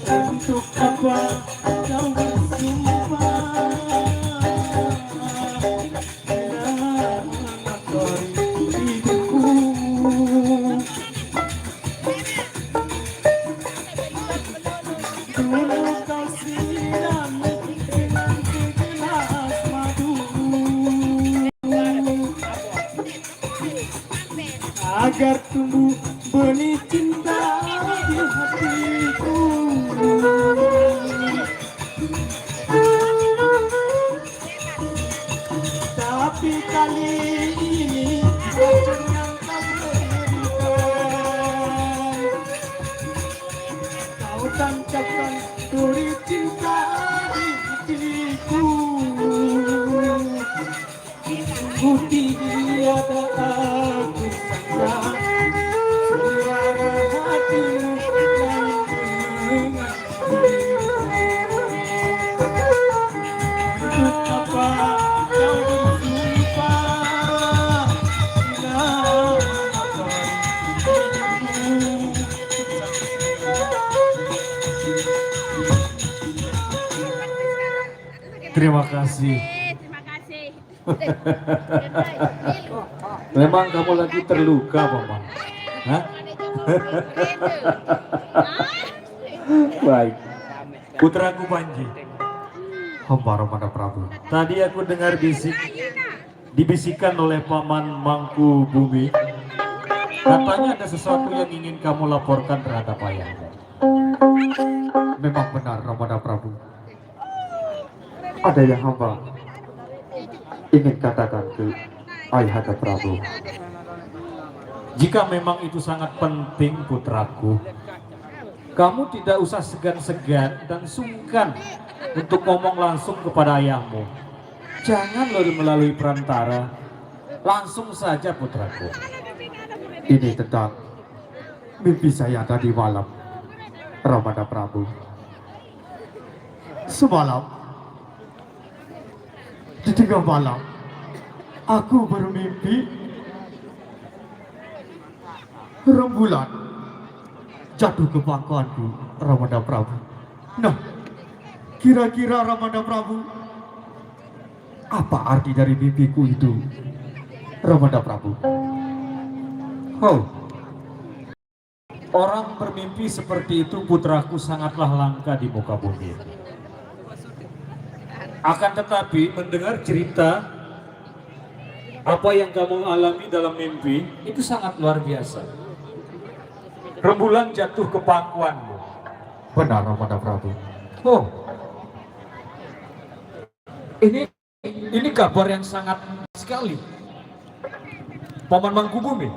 Untuk apa kau bersumpah bila mengotori hidupku? Dulu kau sirami dengan segelas madu agar tumbuh benih cinta di hatiku. Tapi kali ini racun yang kau berikan, kau tancapkan duri cinta di hatiku. Sungguh tiada aku sangka suara hatimu lain dengan diriku. Untuk apa kau bersumpah bila mengotori hidupmu? Terima kasih. Terima kasih. Memang kamu lagi terluka, Mama. Hah? Baik. Putraku Panji. Hamba Ramana Prabu. Tadi aku dengar dibisikkan oleh Paman Mangku Bumi. Katanya ada sesuatu yang ingin kamu laporkan terhadap ayahmu. Memang benar, Ramana Prabu. Ada yang hamba ingin katakan ke Ayahanda Prabu. Jika memang itu sangat penting, putraku, kamu tidak usah segan-segan dan sungkan untuk ngomong langsung kepada ayahmu. Jangan melalui perantara, langsung saja, putraku. Ini tentang mimpi saya tadi malam, Ramana Prabu. Semalam di tengah malam, aku bermimpi rembulan jatuh ke pangkuanku, Ramana Prabu. Nah, kira-kira Ramana Prabu, apa arti dari mimpiku itu, Ramana Prabu? Oh, orang bermimpi seperti itu, putraku, sangatlah langka di muka bumi. Akan tetapi mendengar cerita apa yang kamu alami dalam mimpi itu sangat luar biasa. Rembulan jatuh ke pangkuanmu. Benar, Ramana Prabu. Oh, ini kabar yang sangat sekali. Paman Mangku Bumi.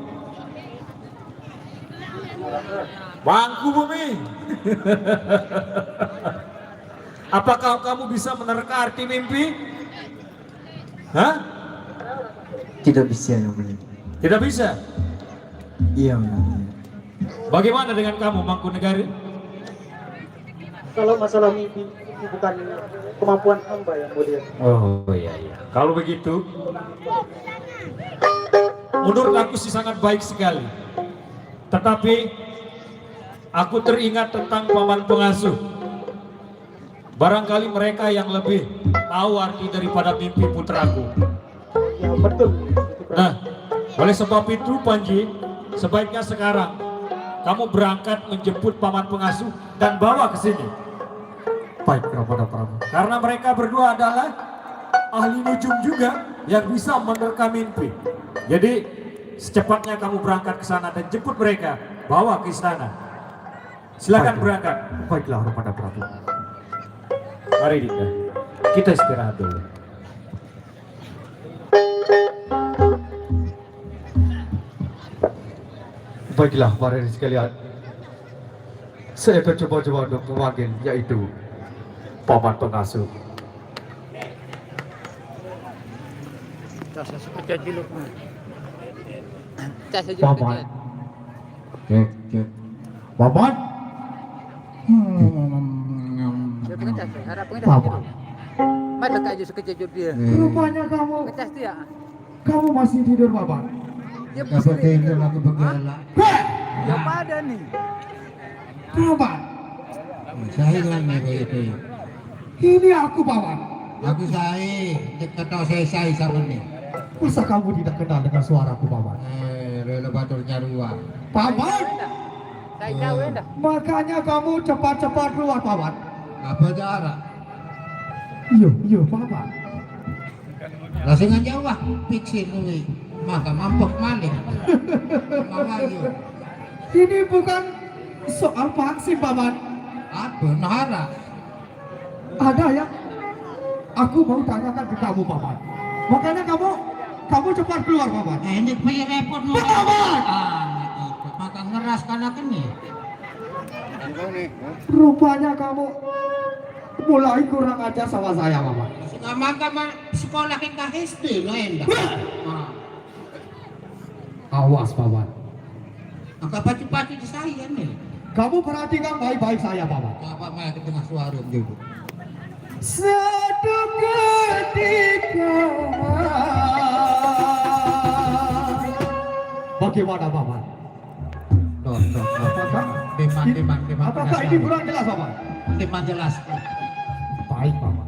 Mangku Bumi. Apakah kamu bisa menerka arti mimpi? Hah? Tidak bisa, Yang Mulia. Tidak bisa? Iya, Yang Mulia. Bagaimana dengan kamu, Mangkunegari? Kalau masalah mimpi itu bukan kemampuan hamba, Yang Mulia. Oh iya. Kalau begitu, menurut aku sih sangat baik sekali. Tetapi aku teringat tentang paman pengasuh. Barangkali mereka yang lebih tahu arti daripada mimpi putraku. Ya, betul. Nah, oleh sebab itu, Panji, sebaiknya sekarang kamu berangkat menjemput paman pengasuh dan bawa ke sini. Baik, Ramana Prabu. Karena mereka berdua adalah ahli nujum juga yang bisa menerka mimpi. Jadi secepatnya kamu berangkat ke sana dan jemput mereka, bawa ke istana. Silakan berangkat. Baiklah, Ramana Prabu. Mari, Dinda. Kita istirahat dulu. Baiklah, para sekalian. Saya akan coba-coba untuk memanggil, yaitu paman pengasuh. Paman. Cek, cek. Paman. Paman. Rupanya kamu masih tidur, Paman. Dapat tidur aku begala. Ya pada nih. Paman. Saya kan begitu. Ini aku, Paman. Aku saya dekat tahu saya sama nih. Masa kamu tidak kenal dengan suaraku, Paman? Rela batur nyarua. Paman. Makanya kamu cepat-cepat keluar, Paman. Apa cara? Iya, Paman. Langsung aja wah, pikir nih. Maka mampuk malik. Mamayu. Ini bukan soal vaksin, Paman. Apa nahara? Ada ya? Aku mau tanyakan ke kamu, Paman. Makanya kamu cepat keluar, Paman. Ini punya repot mau. Paman! Maka ngeras karena kini. Rupanya kamu mulai kurang ajar sama saya, Paman. Maka sekolah kita SD lo endah. Awas, Paman. Maka pati-pati di saya nih. Kamu perhatikan baik-baik saya, Paman. Apa malah ke tengah suara juga. Satu ketika. Bagaimana, Paman? Apakah ini kurang jelas, Paman? Depan jelas. Baik, Paman.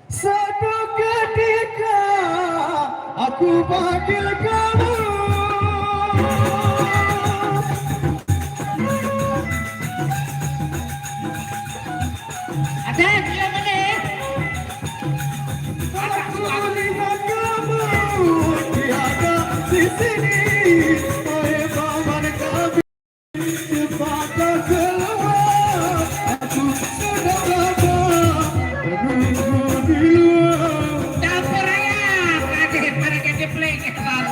Satu ketika aku panggil kamu. Ada dia mana? Aku lihat kamu tiada di sini. Hai Paman kami cepat keluar. Aku sudah lama menunggu di luar. Dapur ayam. Ada pada kaki play kebar.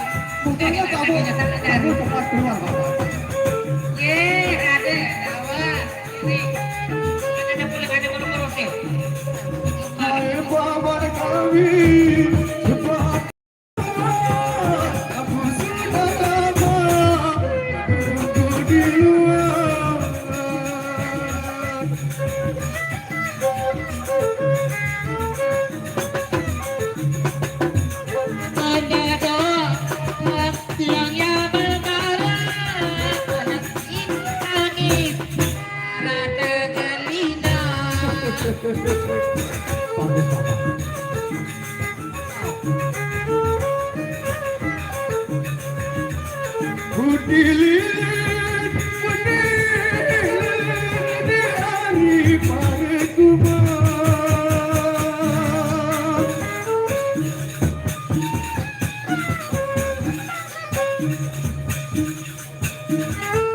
Bukannya kamu cepat keluar, Paman. Ada awak. Ini. Ada boleh ada ngurus sih. Hai Paman kami cepat keluar. Aku sudah lama menunggu di luar. Ada tiangnya berkara. Angin rada gelina. Pamit, Paman. Berdilin, berdilin di hari parikuman.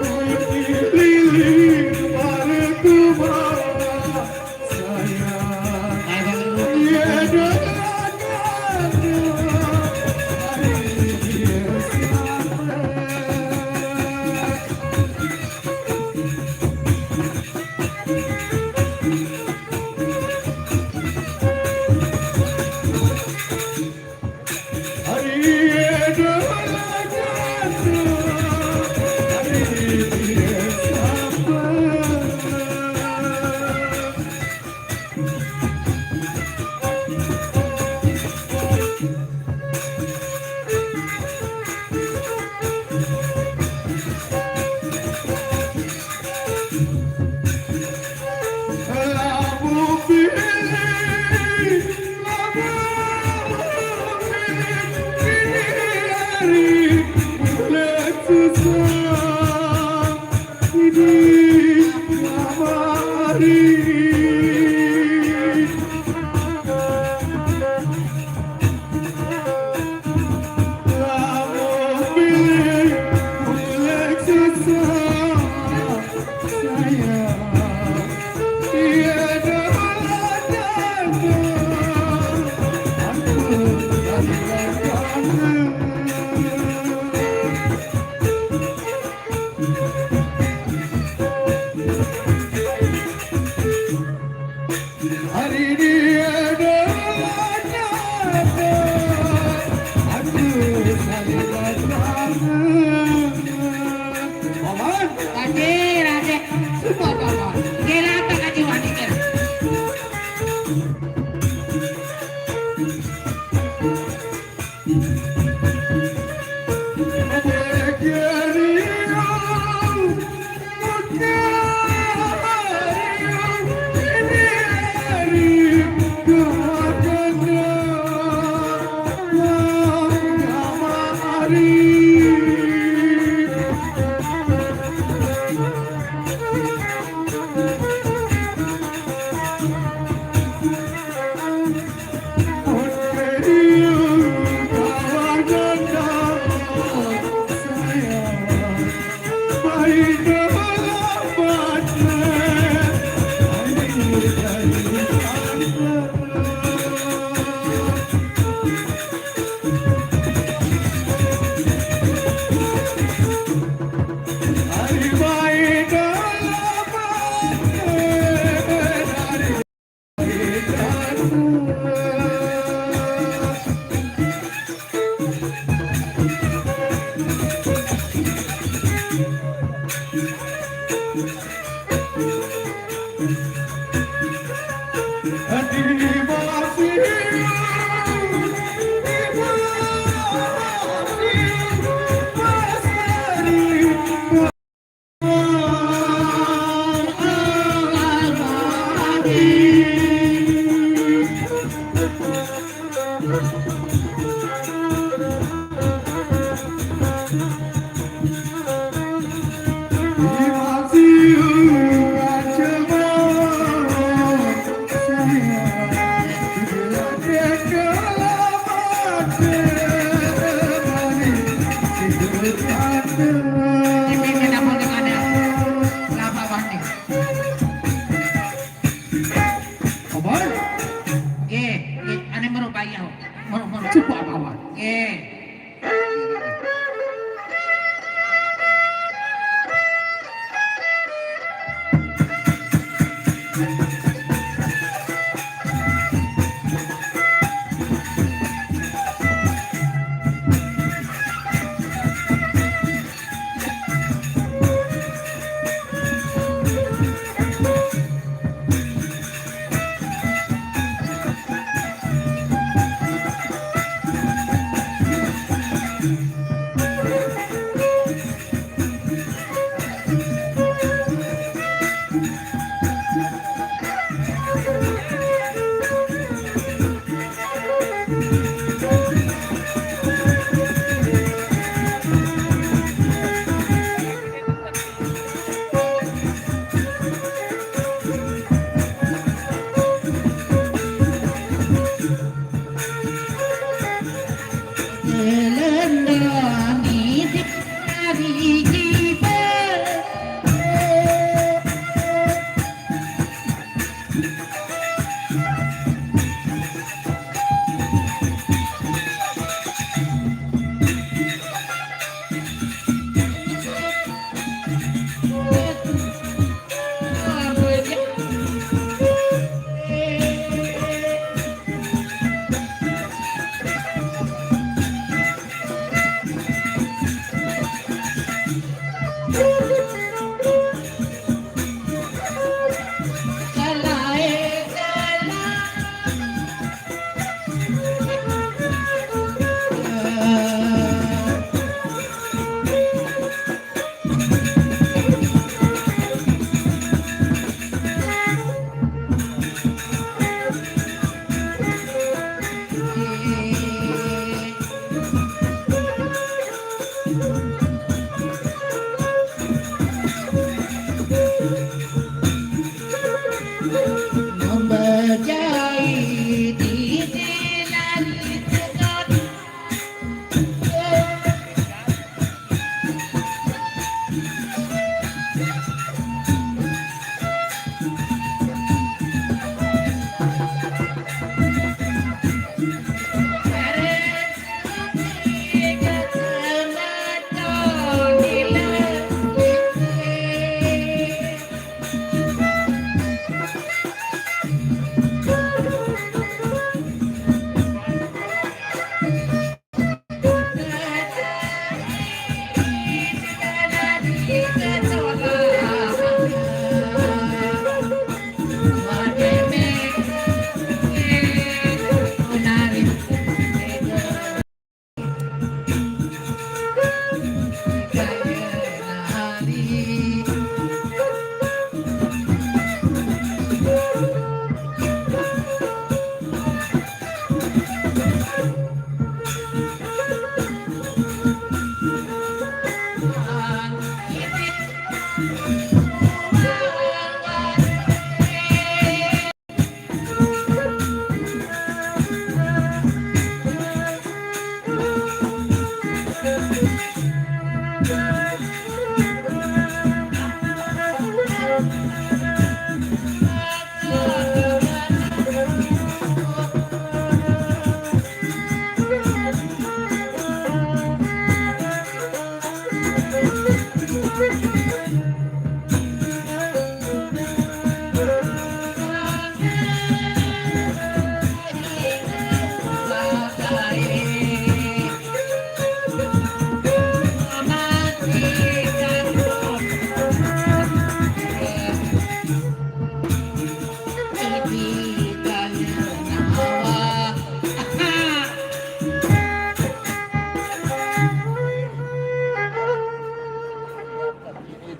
Berdilin parikuman, sayang. Ya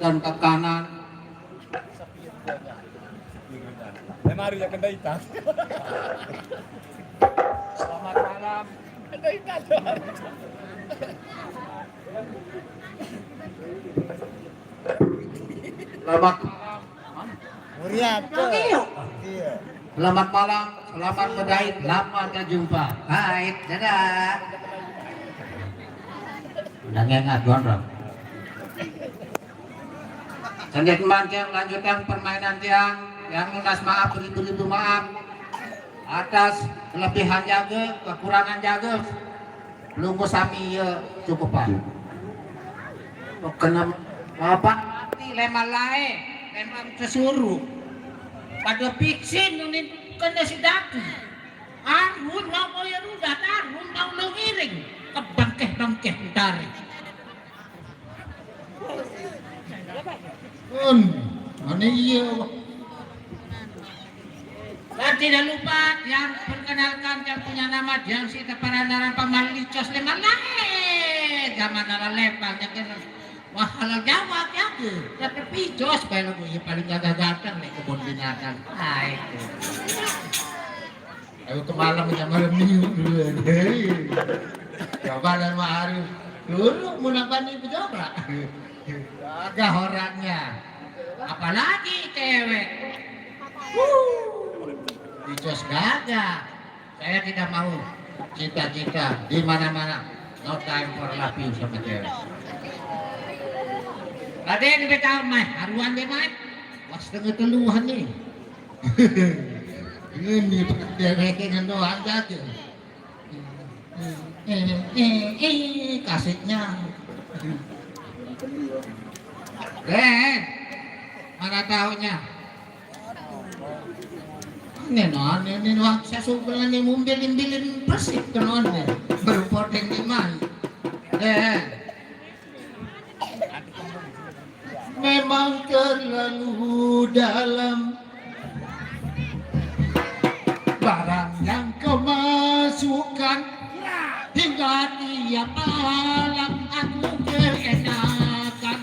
dan ke kanan. Mari ya kendaitan. Selamat Muriato. Iya. Selamat malam, selamat bergait, lama tak jumpa. Baik, dadah. Udah ngengat, gondrong. Senjata mancing lanjutkan permainan tiang yang lunas maaf beribu-ribu maaf atas kelebihan jaga, kekurangan jaga. Lunggu sami ya cukupan. Kena apa? Lemah lae, lemah sesuruh. Pada piksin nunin kena sidaku. Arun mau ya rudah, arun mau ngiring. Kebangkeh-bangkeh ditarik. Ini iya. Dan tidak lupa yang perkenalkan yang punya nama yang si Teparandaran Pamalicos lemah lae. Zaman nara lepang yang kena. Wah halal Jawa ya ke, tapi pijos kalau gue paling gagah-gagah nih kebun binatang. Ah itu. Ayo ke malam malam minggu dulu. Coba dan hari dulu mau nambah nih pejobrak. Gagah orangnya. Apalagi cewek. Pijos gagah. Saya tidak mau cita-cita di mana-mana. No time for laughing sama cewek. Ada yang di kamar, haruan deh mat, was setengah teluhan nih. Ini dia rekengan doang aja. Kasetnya. Mana tahunya? Ini saya suka nih mobil-mobilin Persib kan berpoteng di mana? Memang terlalu dalam barang yang kau masukkan hingga tiap malam aku keenakan.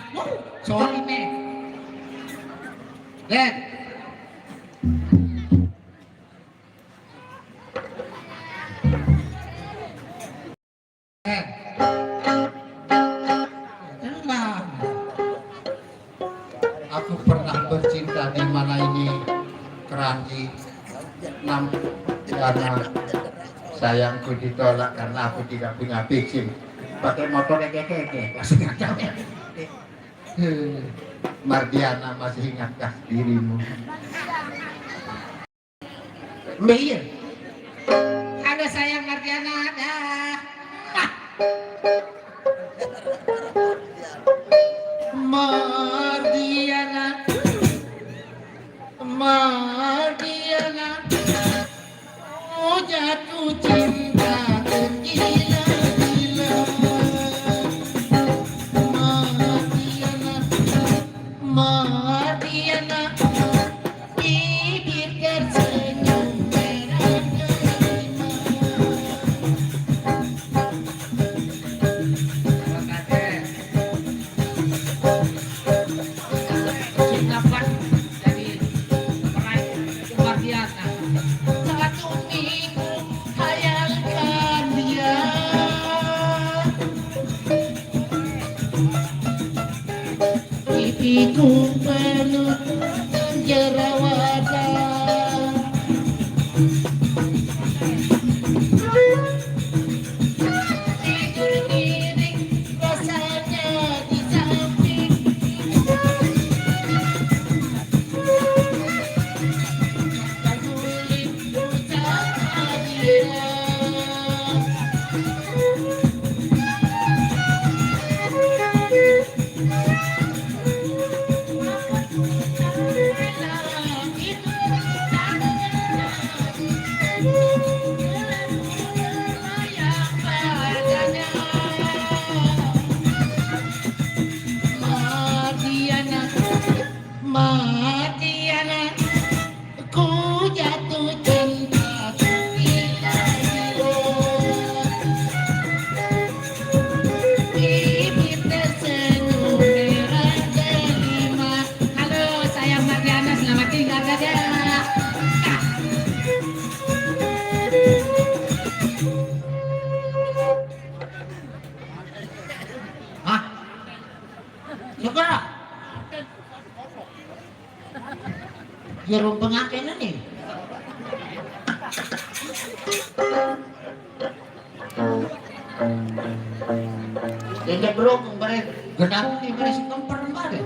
Sorry nih, Dad. Aku pernah bercinta di mana ini Keranji karena sayangku ditolak karena aku tidak punya pikir pakai motor keke masih ngacau. Mardiana masih ingatkah dirimu? Iya. Ada sayang Mardiana ada. Mardiana, oh jatuh cinta tergila-gila. Mardiana, bibir tersenyum merah delima. Pipiku penuh jerawatan. Tidur miring rasanya di samping. Kaguling ucap dia. gerong pengakin nih. Jadi bro, kemarin gedang ini beres kemper kemarin.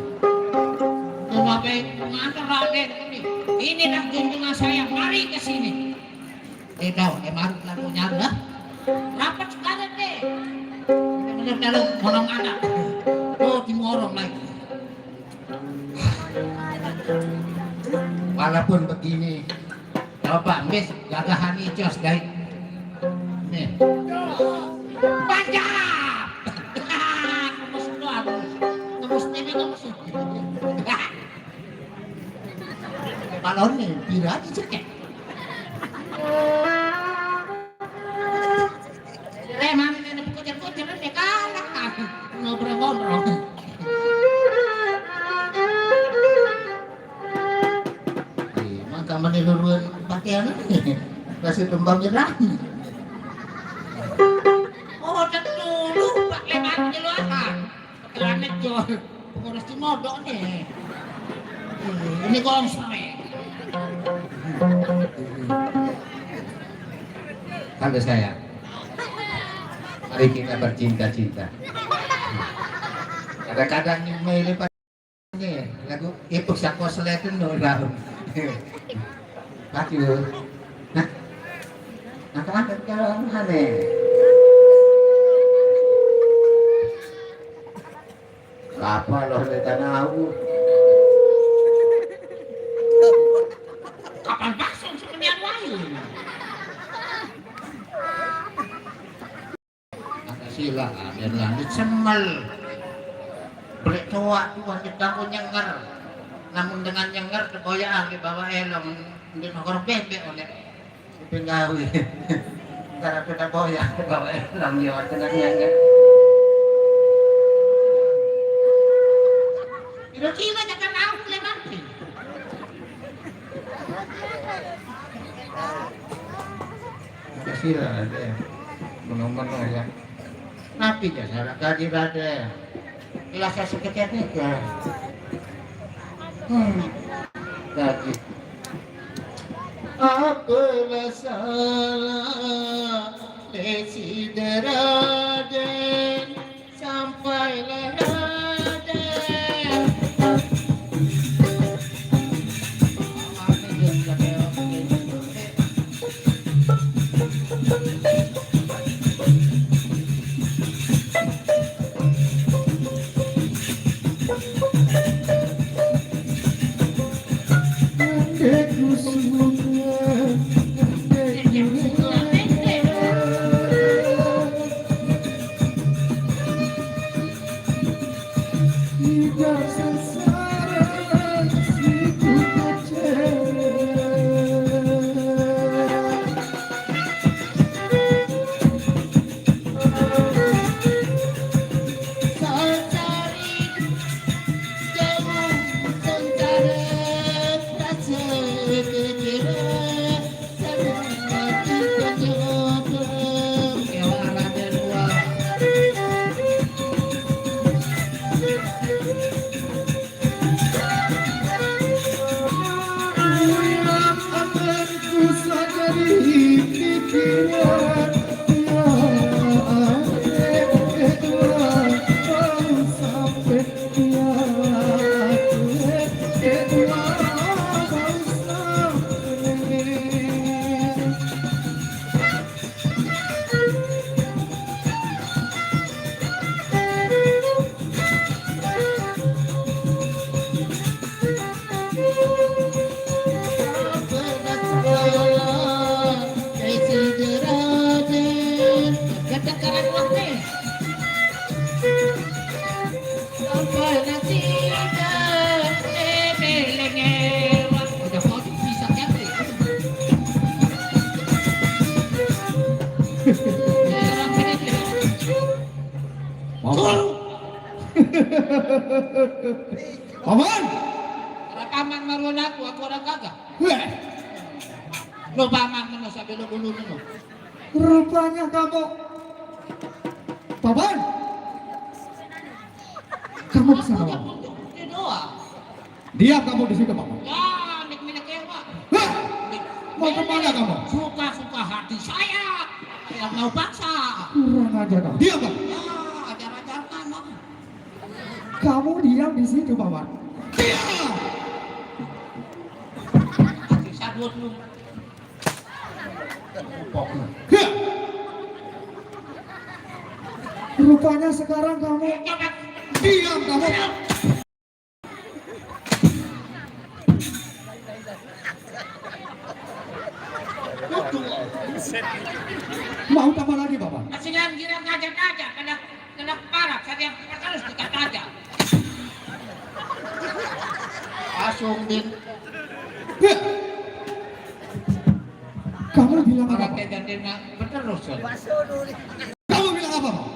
Sampai pengantar raden ini. Ini dah junjungan saya, mari ke sini. Tahu, marut lalu nyala. Rapat sekarang deh. Bener-bener monong anak. Oh, timorong lagi. Walaupun begini, coba mis gagahan icos guys. Nih. Panjang. Ngemus doang. Ngemus ini ngemus. Balon nih, pira aja cekek. Mami ini kucir-kucir ini kalah. Ngobrol-ngobrol. Maka meniluruan pakaian ini. Kasih tumbang nyerah. Oh, dulu Pak Leman di luar. Kelanet jual. Pengurus di modok nih. Ini gongsoe. Kalau saya, mari kita bercinta-cinta. Kadang-kadang milih ini lagu ipuk sakwa seletun orang. Maju. Nah, angkat jalan aneh. Apa loh di tanah aku? Kapan pasang sebenarnya lain? Sila dan langit semel beli tua tuan kita pun nyenger, namun dengan nyenger tergoyang di bawah elong di nongkrong bebek oleh penggawi karena kita goyang di bawah elong lewat dengan nyenger. Kira-kira jangan aku lemati. Sila ada menong-menong ya. Napi jasa gaji rada ilasa sekejap ni ke gaji apalah salah desideraden sampailah raden. Paman! Rekaman maruan aku orang kagak. Lo paman mana sampai lo dulu nino. Rupanya kamu, Paman. Kamu kesana, Paman. Doa. Diam kamu di situ, Paman. Ya, nek milik Mau kemana kamu? Suka-suka hati saya. Yang mau paksa. Kurang ajar kamu. Diam kamu. Ya, ajar-ajar kamu. Kamu diam di situ, Paman. Diam. Bisa dulu. Ya. Rupanya sekarang kamu diam kamu. Mau tambah lagi, Bapak? Siram-siram ngajak-ngajak, kena parah, saya terus dikata-ngajak. Langsung din. Ya. Kamu bilang apa? Orang kejadiannya berterus. Kamu bilang apa, Pak?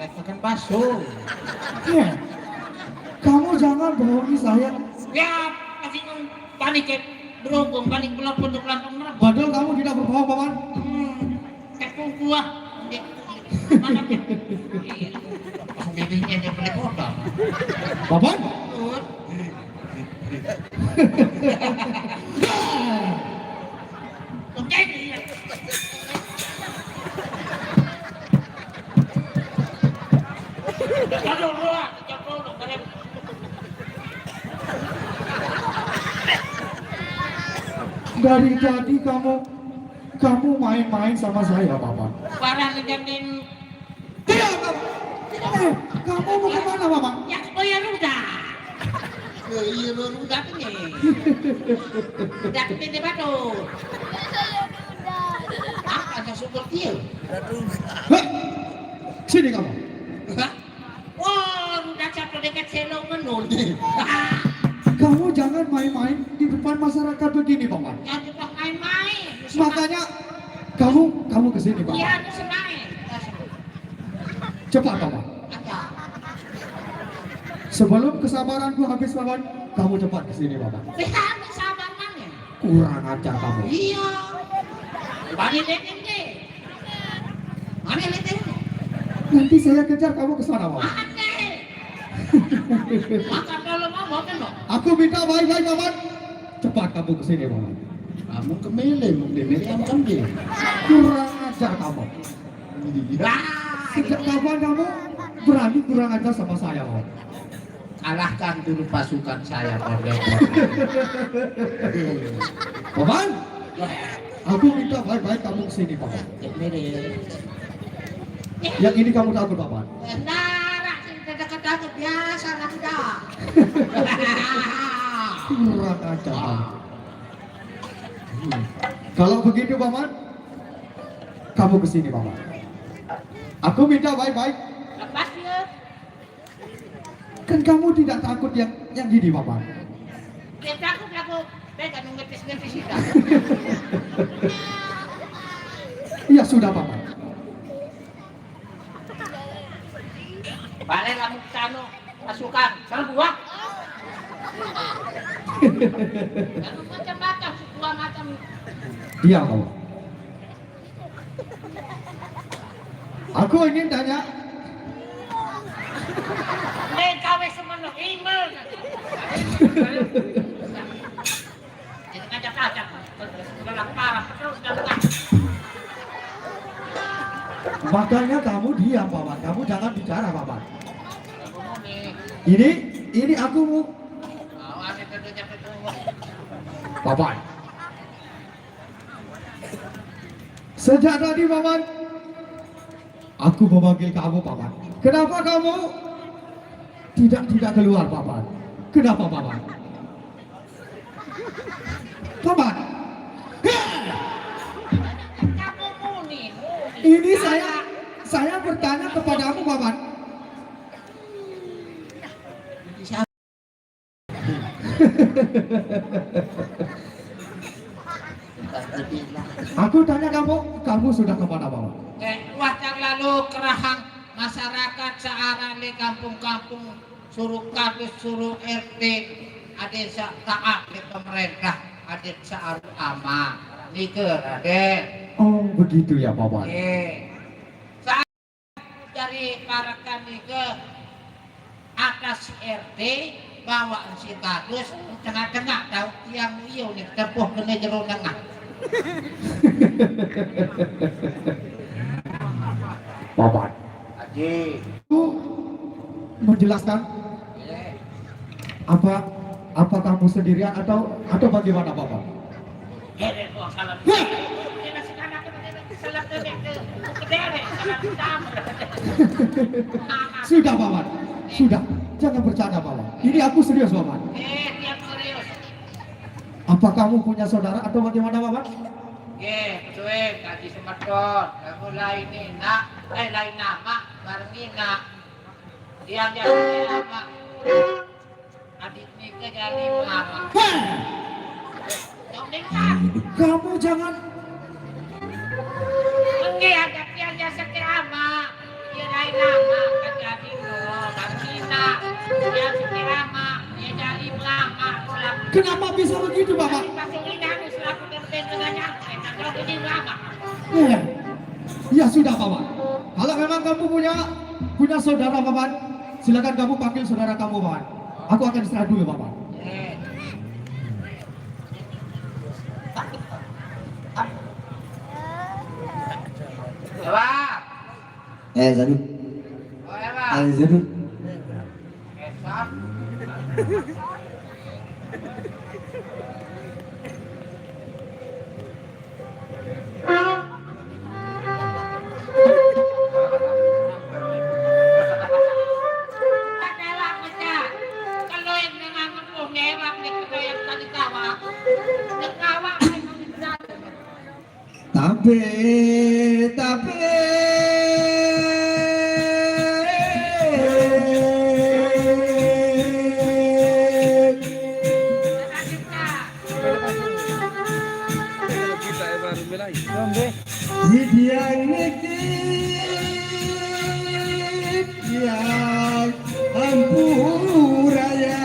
Letakkan baso. Ya. Kamu jangan bohongi saya. Ya, pasti panik berhubung, panik belum untuk langsung merah. Padahal kamu tidak berbohong, Paman. Kepung kuah. Mana? Bibinya dia beli kota. Paman? Oke. Aduh, luar, jatuh dulu, kalian. Dari tadi kamu main-main sama saya, Paman. Parah ngejadiin Tidak, kamu. Kamu mau kemana, Paman? yang sekolah ruda. Iya, ruda tuh nih. Ruda tuh di batu. Apa yang super kill? Hei, sini kamu. Wah, ruda jatuh dekat selo menul. Kamu jangan main-main di depan masyarakat begini, Paman. Yang juga main-main. Makanya kamu kesini, Paman. Iya, itu senang. Cepat, Paman. Ada. Sebelum kesabaranku habis, Paman, kamu cepat kesini, Paman. Lihat sabarnya. Kurang ajar kamu. Iya. Bani leting deh. Mana leting? Nanti saya kejar kamu ke sana, Paman. Aneh. Makan kalau mau kan lo. Aku minta baik-baik, Paman. Cepat kamu kesini, Paman. Kamu kemele, mau demeli am kambing. Kurang ajar kamu. Lah, Sejak kapan kamu berani kurang ajar sama saya, Paman? kalahkan dulu pasukan saya, Pak. Paman, aku minta baik-baik kamu kesini, Paman. Yang ini kamu takut, Paman. Nah, dekat-dekat biasa lah dah. Kurang ajar kamu. Kalau begitu, Paman, kamu kesini, Paman. Aku minta baik-baik. Lepas ya. Kan kamu tidak takut yang gini, Paman. Dia takut aku. Dia kan ngetis-ngetis kita. Ya sudah, Paman. Balik kamu ke sana. Pasukan. Salah buah. Lalu macam-macam. Suku macam. Diam kamu. Aku ingin tanya. Kawe semono email. Jadi ngajak-ngajak. Dalam parah terus dalam. Makanya kamu diam, Paman. Kamu jangan bicara, Paman. Ini aku mau. Paman. Sejak tadi, Paman, aku memanggil kamu, Paman. Kenapa kamu tidak keluar, Paman? Kenapa, Paman? Paman. Kamu muni. Ini saya bertanya kepadamu, Paman. Aku tanya kamu sudah kemana, Paman? Waktu lalu kerahang masyarakat searah di kampung-kampung suruh kadus, suruh RT, ada taat di pemerintah, ada searah ama, niker, ada. Oh, begitu ya, Paman. Saat dari para kami ke atas RT, bawa si kadus, tengah-tengah tahu yang iyo nih tepuh kena jero tengah. Paman. Haji. Menjelaskan apa kamu sendirian atau bagaimana Bapak? Sudah Paman, sudah, jangan bercanda Paman. Ini aku serius Paman. Apa kamu punya saudara atau bagaimana Paman? Cuek, Haji Sumatron, kamu lain lain nama, Marmina. Dia jadi nama. Adik nikah jadi mama. Kamu jangan. Oke, ada dia sekirama. Dia lain nama, kan jadi Marmina. Dia sekirama, dia jadi mama. Kenapa bisa begitu Bapak? Ya sudah Paman. Kalau memang kamu punya saudara Paman, silakan kamu panggil saudara kamu Paman. Aku akan istirahat dulu Paman. Zanu. Zanu. Tapi yang nikit yang ampuraya.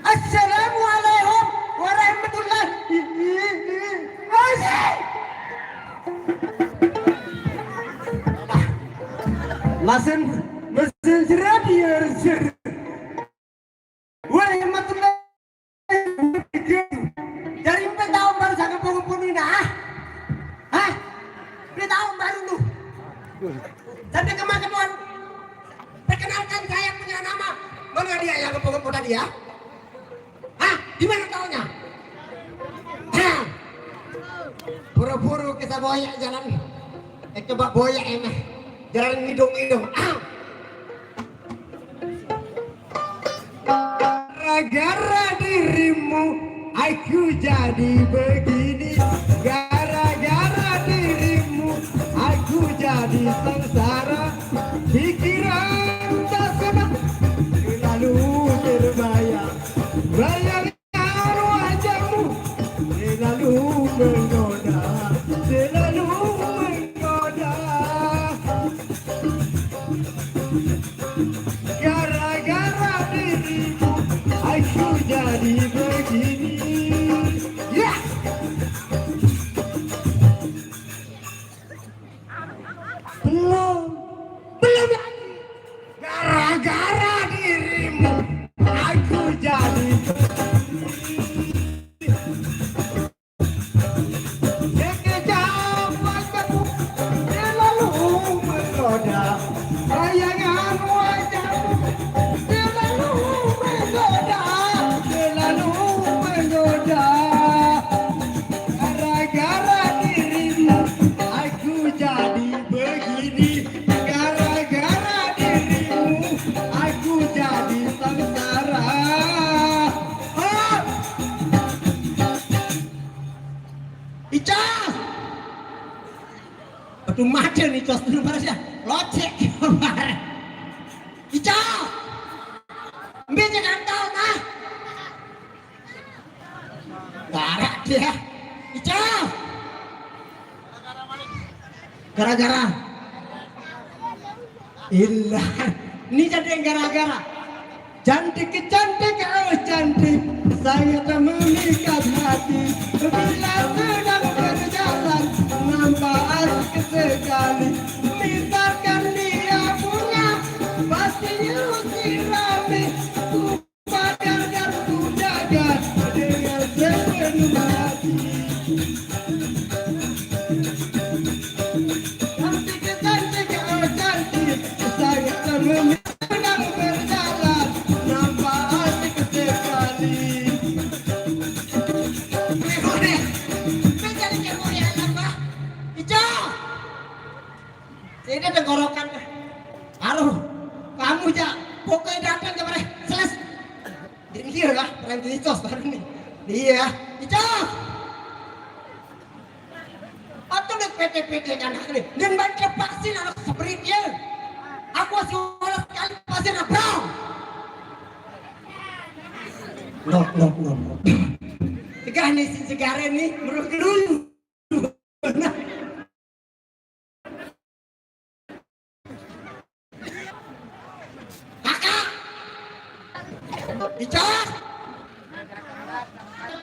Assalamualaikum warahmatullahi wabarakatuh. Mesin radio warahmatullahi wabarakatuh. Dari tahun baru sangat pengumpul ini nah. Hah? Tahun baru lu. Sampai kemajuan. Perkenalkan saya punya nama. Mana dia yang pengumpul tadi ya? Hah? Di mana tahunya? Hah? Buru-buru kita boyak jalan. Coba boyak emeh. Jalan hidung-hidung. Gara-gara dirimu aku jadi begini. Gara-gara dirimu aku jadi sengsara. Pikiran tak sempat lalu terbayang. Bayangan wajahmu selalu menggoda, selalu menggoda. Gara-gara dirimu aku jadi begini. Ya. Belum lagi. Gara-gara dirimu aku jadi sekejap wajahmu selalu menggoda. Bayangan wajahmu selalu menggoda, selalu menggoda. Gara-gara dirimu aku jadi begini. Gara-gara dirimu aku jadi sengsara. Icah! Aduh macam nih cos dulu parasnya locek kemarin. Icah! Ambil jangan tahu nah. Gara dia. Icah! Gara-gara. Ilah, ini jadi yang gara-gara. Cantik-cantik, oh cantik, sangat memikat hati. Bila sedang berjalan, nampak asik sekali. Misalkan dia punya, pastinya sirami. Ku pagar dan ku jaga dengan sepenuh hati. Cantik-cantik, oh cantik, sangat memikat. Ini tenggorokan. Aduh, kamu ja, pokoknya datang kemarin seles. Ini dia lah, berhenti tos baru nih. Dia, Icah. Atau udah PT kan hari. Dan baca vaksin anak seperti dia. Aku masih olah sekali vaksin apa? No. Tegah nih si segara nih, menurut dulu. Icah!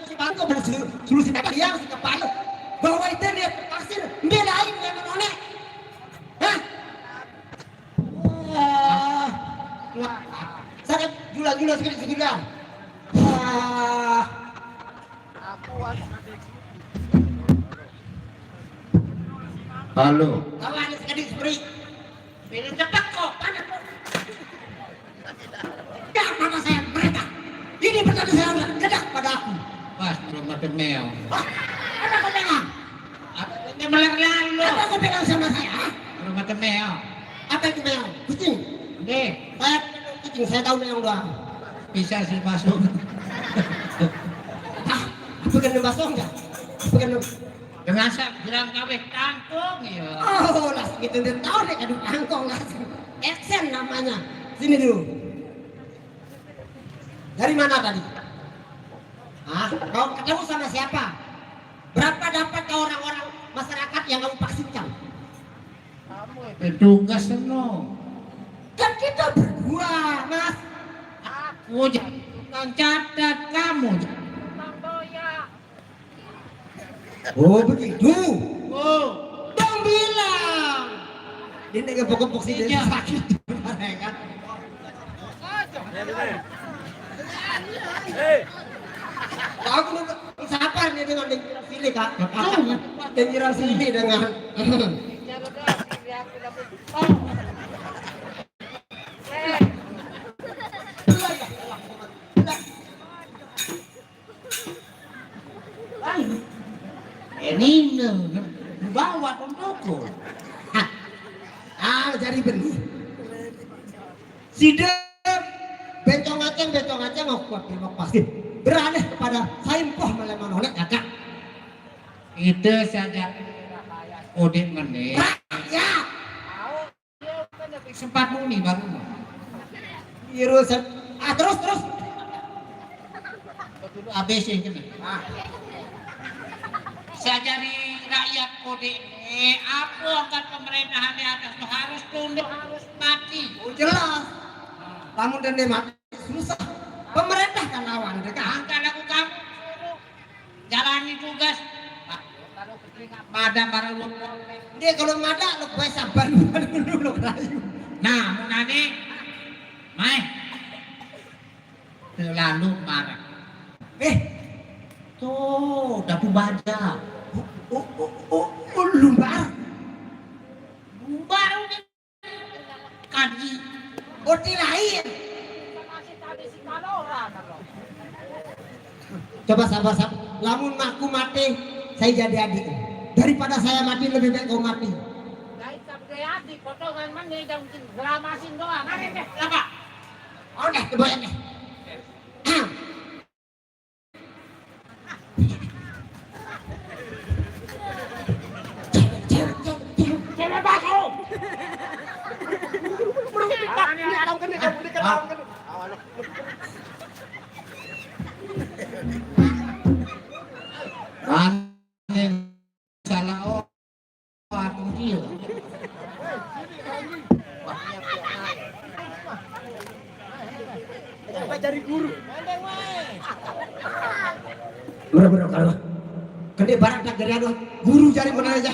Si bangko suruh si bapak dia si kepala bawa itu dia vaksin belain yang mana? Hah? Sakit gula sekali. Halo. Kawan sekali seperti Pilih cepat kok. Dah mana saya mereka. Ini pertanda saya kedak pada aku. Pas belum ada mel. Apa kau pegang? Apa ini melang-lang lo? Apa kau pegang sama saya? Belum ada mel. Apa itu pegang? Kucing. Deh, Saya kucing, saya tahu pegang doang. bisa sih masuk. Apa kan basah enggak? Apa kan Dengan sak bilang kawin kangkung ya. oh, lah segitu dia tahu deh kadung kangkong lah. Action namanya. Sini dulu. Dari mana tadi? Ah, kau ketemu sama siapa? Berapa dapat kau orang-orang masyarakat yang kamu paksinkan? Petugas seno. Kan kita berdua, Mas. Aku jangan catat kamu. Oh, begitu. Oh, Dong bilang. Ini kepok-kepok sih dia sakit. Kan? Aku sabar nih dengan dengiran sini kak. Dengiran sini dengan. ini bawa untukku. Jadi benih. Sidem bencong aceng aku pasti berani kepada saimpoh melemanolek kakak. Itu saja Odin meneh. Rakyat. Sempat muni baru. Irusan. Terus. ABC ini. Saya jadi rakyat Odin. Apa angkat pemerintahan di atas itu harus tunduk, harus mati. Oh jelas. Namun dan dia mati susah. Pemerintah kan lawan mereka. Angkat aku kamu jalani tugas. Kalau keringat pada para lu. Dia kalau mada lu gue sabar dulu rayu. Nah, munane mai terlalu marah. Tuh, dapu baja. Lumbar. Baru kaji. Oti lain. Coba sabar. Lamun aku mati, saya jadi adik. Daripada saya mati lebih baik kau mati. Adik, potongan mana yang gelamasin doang. Ada deh, apa? Oke, kebayang deh. Salah aku dia. Cari guru. Bener-bener kalau gede barang tak gede aduh guru cari mana aja.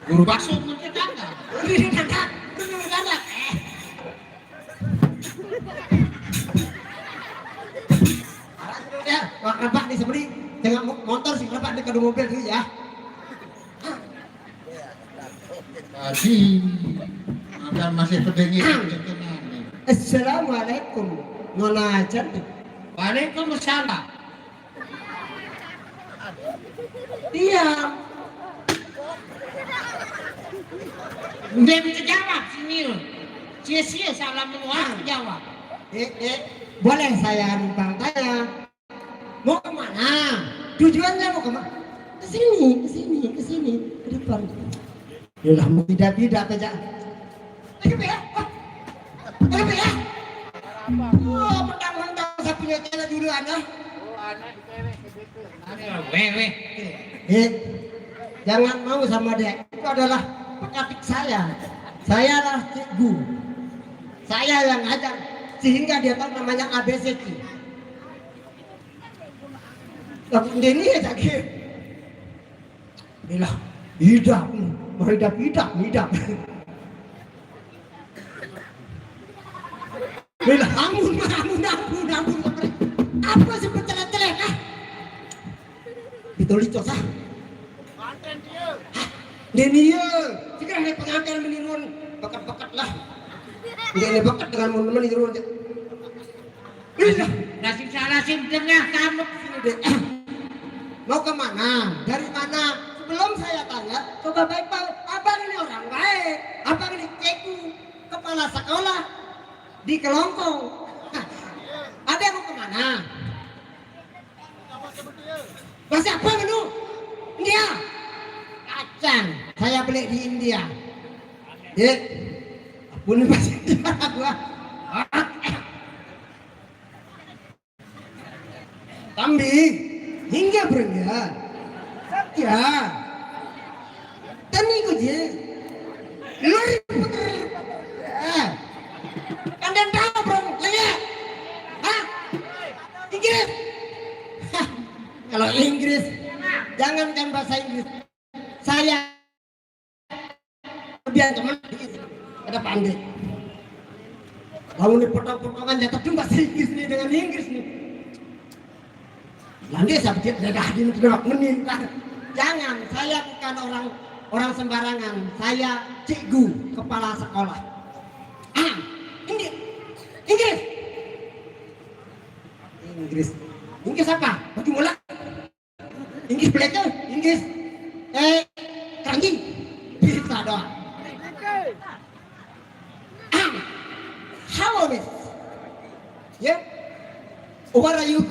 Guru bakso mungkin ada. Ini kakak, bener kakak. Ya, kerebak di sebeli dengan motor sih kerebak di kedua mobil tuh ya. Tadi akan masih pedengin. Assalamualaikum. Nona cantik. Waalaikumsalam. Diam. Dia bisa jawab sini. Sia-sia salah menguas jawab. Boleh saya numpang tanya. Mau kemana? Tujuannya mau kemana? Ke sini, ke depan. Yalah, mau tidak aja. Lagi ya? Oh, mentang-mentang saya punya cewek duluan ah. Wewe. Jangan mau sama dia. Itu adalah pekatik saya. Saya adalah cikgu. Saya yang ngajar sehingga dia tahu namanya ABCD. Tapi ini aja gitu. Inilah hidup. Inilah ampun. Apa sih pencelet-celet ah? Ditulis cosah. Denia, jika ada pengantin menirun, bakat-bakat lah. Dia bakat dengan menirun. Nasib salah sim tengah kamu sini deh. Mau kemana? Dari mana? Sebelum saya tanya, coba baik-baik. Abang ini orang baik. Abang ini ceku, kepala sekolah di Kelongkong. Ada mau kemana? Masih apa menu? India. Kacang. Saya beli di India. Ya, bunuh masih di mana gua? Kambing hingga berenggan. Ya. Dan itu dia. Luar kalian tahu bro, lihat. Hah? Inggris. Kalau Inggris, jangankan bahasa Inggris. Saya biar teman ada pandai. Lalu ini potong-potongan jatuh cuma bahasa Inggris nih dengan Inggris nih. Nanti saya pikir dadah di negara menintah. Jangan, saya bukan orang sembarangan. Saya cikgu, kepala sekolah. Inggris. Inggris apa? Bagi mula. Inggris belajar. Inggris. Keranjing. Bisa doang. How are you? Yeah. What are you?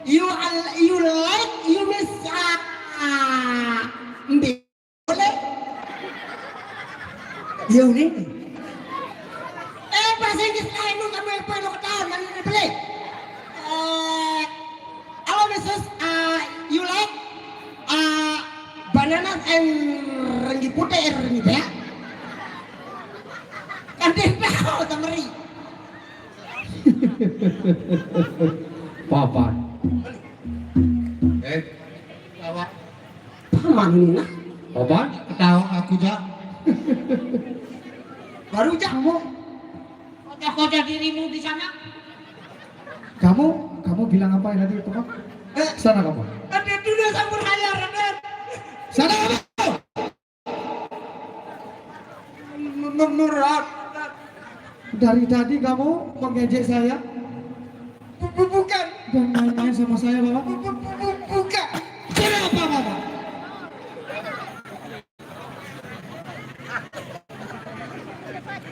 You like you miss boleh? Ya udah. Bahasa Inggris lain lu kamu apa lu ketahuan mana ni boleh? Hello Mrs. You like bananas and renggi putih renggi ya? Kan dia tahu tamari. Papa. Bawa paman ini nah. Papa, tahu aku jak. Baru kamu kota dirimu di sana. Kamu bilang apa tadi Papa? Sana kamu. Ada dunia sambur raya Raden. Sana kamu. Memurat. Dari tadi kamu mengejek saya Bukan. dan main-main sama saya, Bapak. Bukan. Kenapa, Bapak?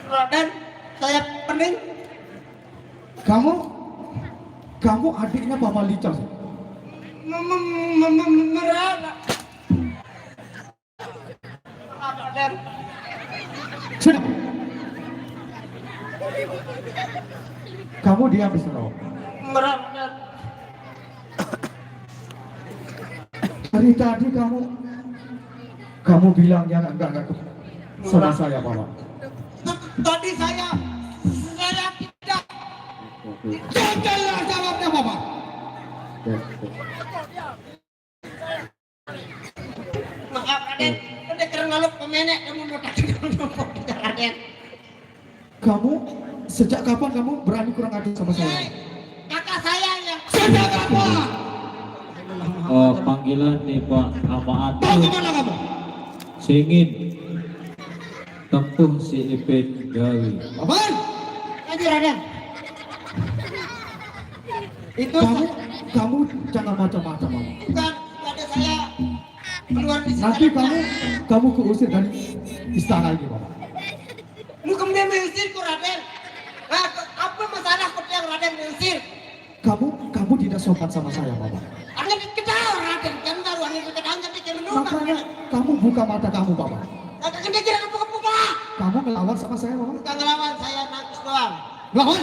Raden, saya pening. Kamu adiknya Bapak Licos. Merat. Raden. Sudah. Kamu diam di sana. Merat. Dari tadi kamu bilang jangan enggak sama saya, Bapak. Tadi saya tidak. Jawablah jawabnya, Bapak. Maaf Raden, ada kerana lu pemenek kamu mau tak Raden. Kamu sejak kapan kamu berani kurang ajar sama saya? Kakak saya yang Sejak kapan? Panggilan nih Pak sama Mau Atu kemana kamu? singin tempuh si Ipin Gawi. Bapak, Haji Raden. Itu kamu jangan macam-macam, Bapak. bukan ada saya keluar di Nanti kamu keusir dari istana ini, Bapak. Lu kemudian mengusir ku Raden. Apa masalah kau yang Raden mengusir? Kamu tidak sopan sama saya, Bapak. Angin ketawa Raden kan baru angin ketawa tapi kemenungan. Makanya kamu buka mata kamu, Bapak. Kakak kena kira buka. Kamu ngelawan sama saya, Bapak. Bukan ngelawan saya nangis doang. Lawan.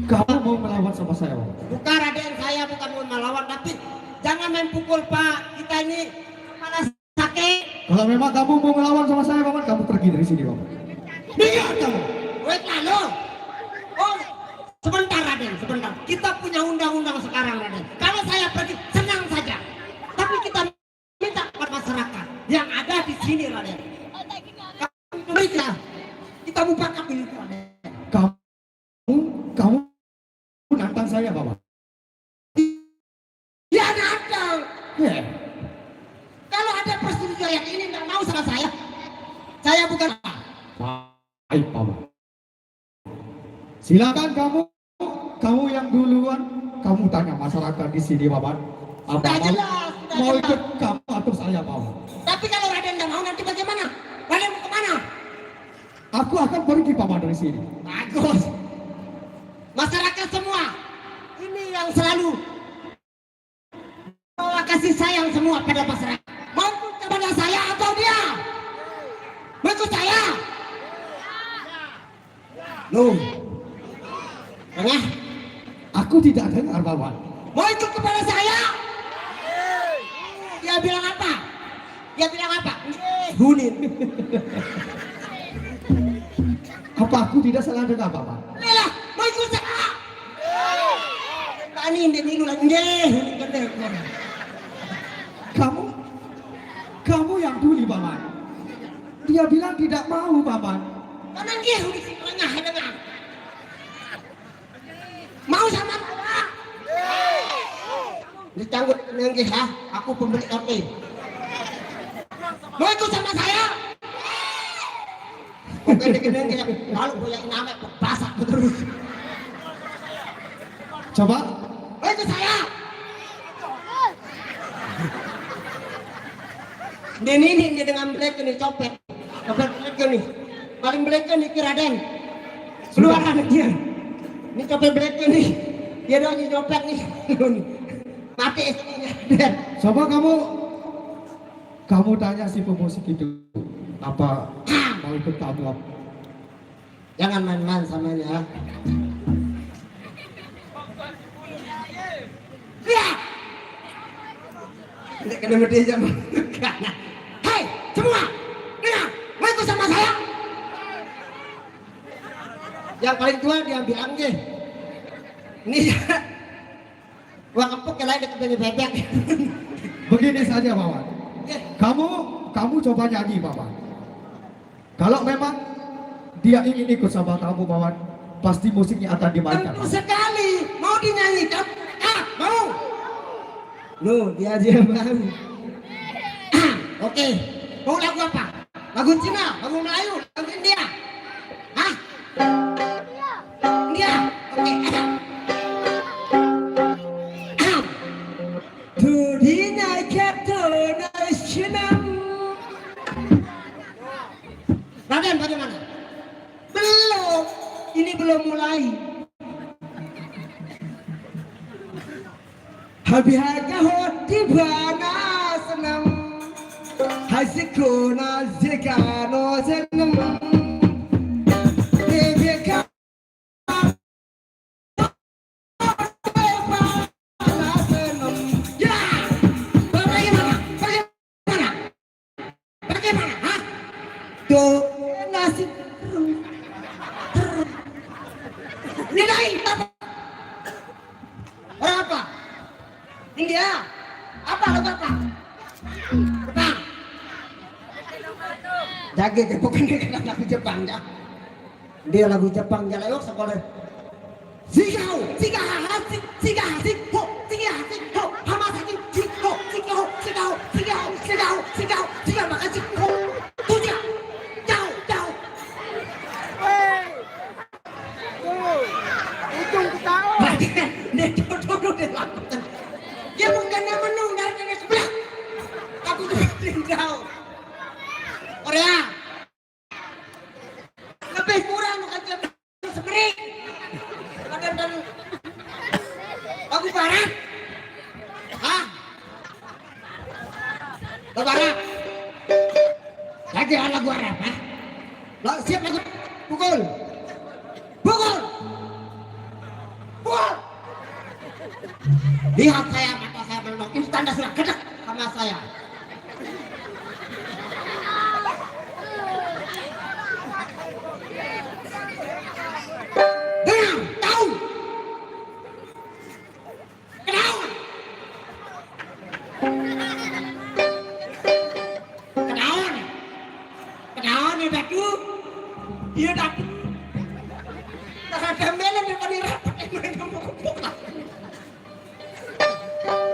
Kamu mau melawan sama saya, Bapak? Bukan Raden, saya bukan mau melawan tapi jangan main pukul Pak. Kita ini mana sakit. Kalau memang kamu mau melawan sama saya, Bapak, kamu pergi dari sini, Bapak. Dengar kamu. Wait lalu. Oh, sebentar Raden, sebentar. Kita punya undang-undang sekarang Raden. Kalau saya pergi senang saja. Tapi kita minta kepada masyarakat yang ada di sini Raden. Kita buka ini Raden. Kamu nantang saya, Bapak. Kalau ada persetujuan ini nggak mau sama saya bukan Baik, Paman. Silakan kamu yang duluan. Kamu tanya masyarakat di sini, Paman. Apa Sudah mau, jelas, sudah mau jelas. ikut kamu atau saya, Paman? Tapi kalau Raden nggak mau nanti bagaimana? Raden mau kemana? Aku akan pergi, Paman, dari sini. Bagus. Masyarakat semua, ini yang selalu bawa kasih sayang semua pada masyarakat. Mau ikut kepada saya atau dia? Mau ikut saya? Loh, tengah. Aku tidak dengar, Paman. Mau ikut kepada saya? Dia bilang apa? Dia bilang apa? Hunin. Apa aku tidak salah dengar, Paman? Lelah, mau ikut saya? Tani ini dulu lagi. Kamu yang tuli, Paman. Dia bilang tidak mau, Paman. Karena dia di sini dengar. Mau sama saya? Ditanggung dengan ya, aku pembeli RT. Mau ikut sama saya? Oke, dengan lalu gue yang nama basah terus. Coba. Mau ikut saya? Ini dengan black ini copet black ini paling black ini Raden keluaran dia ini copet black ini dia doang nyopet nih mati istrinya. Coba kamu tanya si pemusik itu apa mau ikut kamu? Jangan main-main sama dia. Ya. Tidak kena mati sama. Hei, semua, dengar, mau ikut sama saya? Yang paling tua dia bilang gini, ini gua kepuk yang lain dekat bebek. Begini saja, Paman. Kamu coba nyanyi, Paman. Kalau memang dia ingin ikut sama kamu, Paman, pasti musiknya akan dimainkan. Tentu sekali, mau dinyanyikan? Mau? Loh, dia mau. Oke, mau lagu apa? Lagu Cina, lagu Melayu, lagu India? Hah? India? Oke. Dunia ketona senam. Raden bagaimana? Belum, ini belum mulai. Habihaga hoti bana senam. Hasikona zekano senam. Bebeka senam. Ya, bagaimana? Hah? Do nasi nilai berapa? India apa lagu apa? Jepang. Jaga ke bukan lagu Jepang ya. Dia lagu Jepang ya lewat sekolah. Sigau, sigahasi, sigahasi, ho, sigahasi, ho, hamasaki, ho, sigau, sigau, sigau, sigau, sigau, sigau, makasih, ho, tujuh, jauh, jauh. Ujung ketawa. Dia duduk dia lakukan. Dia bukannya menunggu dari sebelah. Aku tuh jauh. Korea. Lebih kurang bukan seperti. Dan lagu barat. Hah? Lagu barat. Lagi lagu Arab, ha? Siap lagu pukul. Pukul. Pukul. Lihat saya, mata saya melonok. Ini tanda sudah kedek sama saya. Dengar, tahu. Kedawan. Kedawan. Kedawan dia datu. Dia datu. Tak ada melan daripada rapat yang main kamu.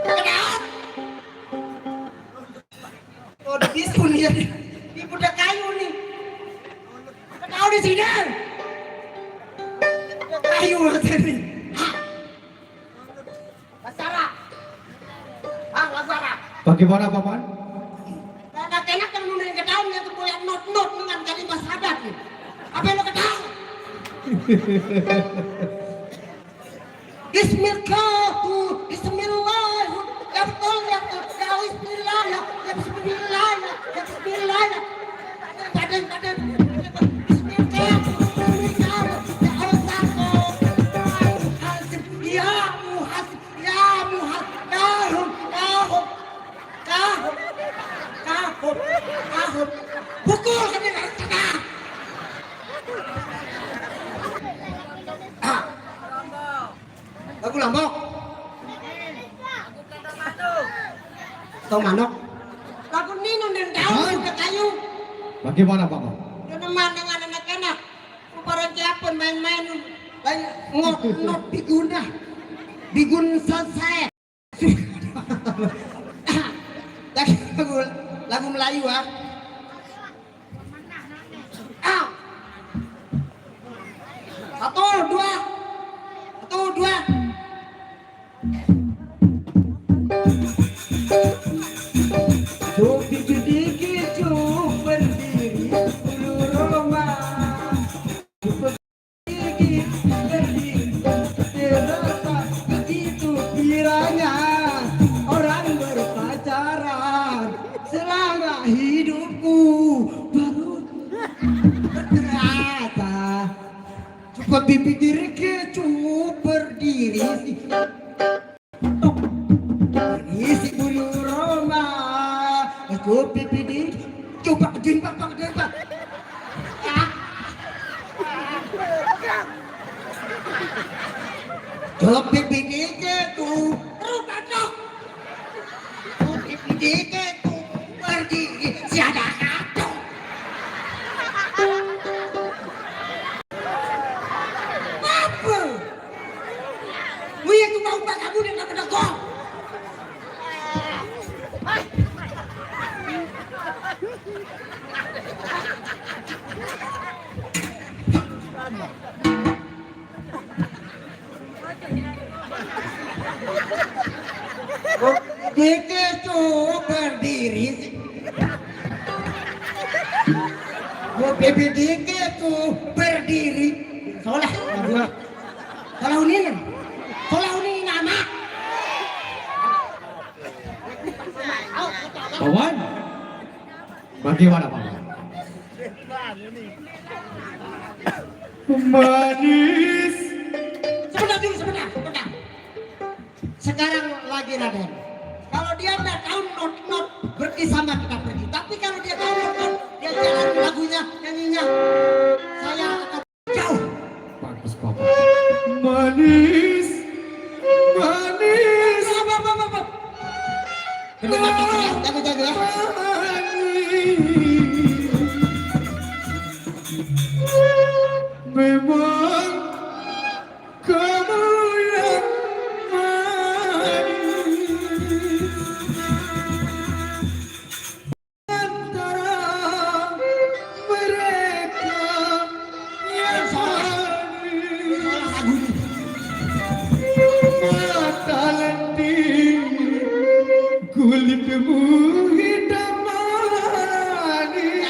Kedawan. dia di budak kayu nih. Kau di sini. Kayu tadi. Lasara. Lasara. Bagaimana paman? Enak yang nulis ke daun yang tuh yang not dengan kalimat sadat nih. Apa yang lo ke daun? Bismillah, Bismillah, ya betul, ya Bismillah, ya Bismillah, ya Bismillah, badan, Bismillah, Bismillah, ya Allah, ya Muhasib, ya Muhasib, kahum, pukul ke dia setengah. Lagu Lombok. Tahu manok? Lagu Nino dan daun ke kayu. Bagaimana paman? Teman dengan anak-anak. Kumparan siapun main-main. Ngot biguna. Bigun selesai. Lagu Melayu ah. Satu, dua. Cobi sedikit berdiri bulu Roma. Sedikit berdiri terasa begitu kiranya orang berpacaran selama hidupku baru terasa. Cukup dipikir kecup berdiri si bulu Roma. Cukup dipikir coba jembak. Cukup dipikir kecup berdiri si ada kacau. Wih, aku mau ubah kamu dan dapat kau. Dikecu berdiri. Mobil dikecu berdiri. Solah ini nama. Paman? Bagaimana paman? Manis. Sebentar. Sekarang lagi Raden. Kalau dia nggak tahu not berarti sama kita pergi. Tapi kalau dia tahu not, dia jalan lagunya, nyanyinya, saya akan jauh. Bagus paman. Manis. Apa? Jago ya. Memang kamu yang manis antara mereka yang manis. Mata lendir kulitmu hitam manis.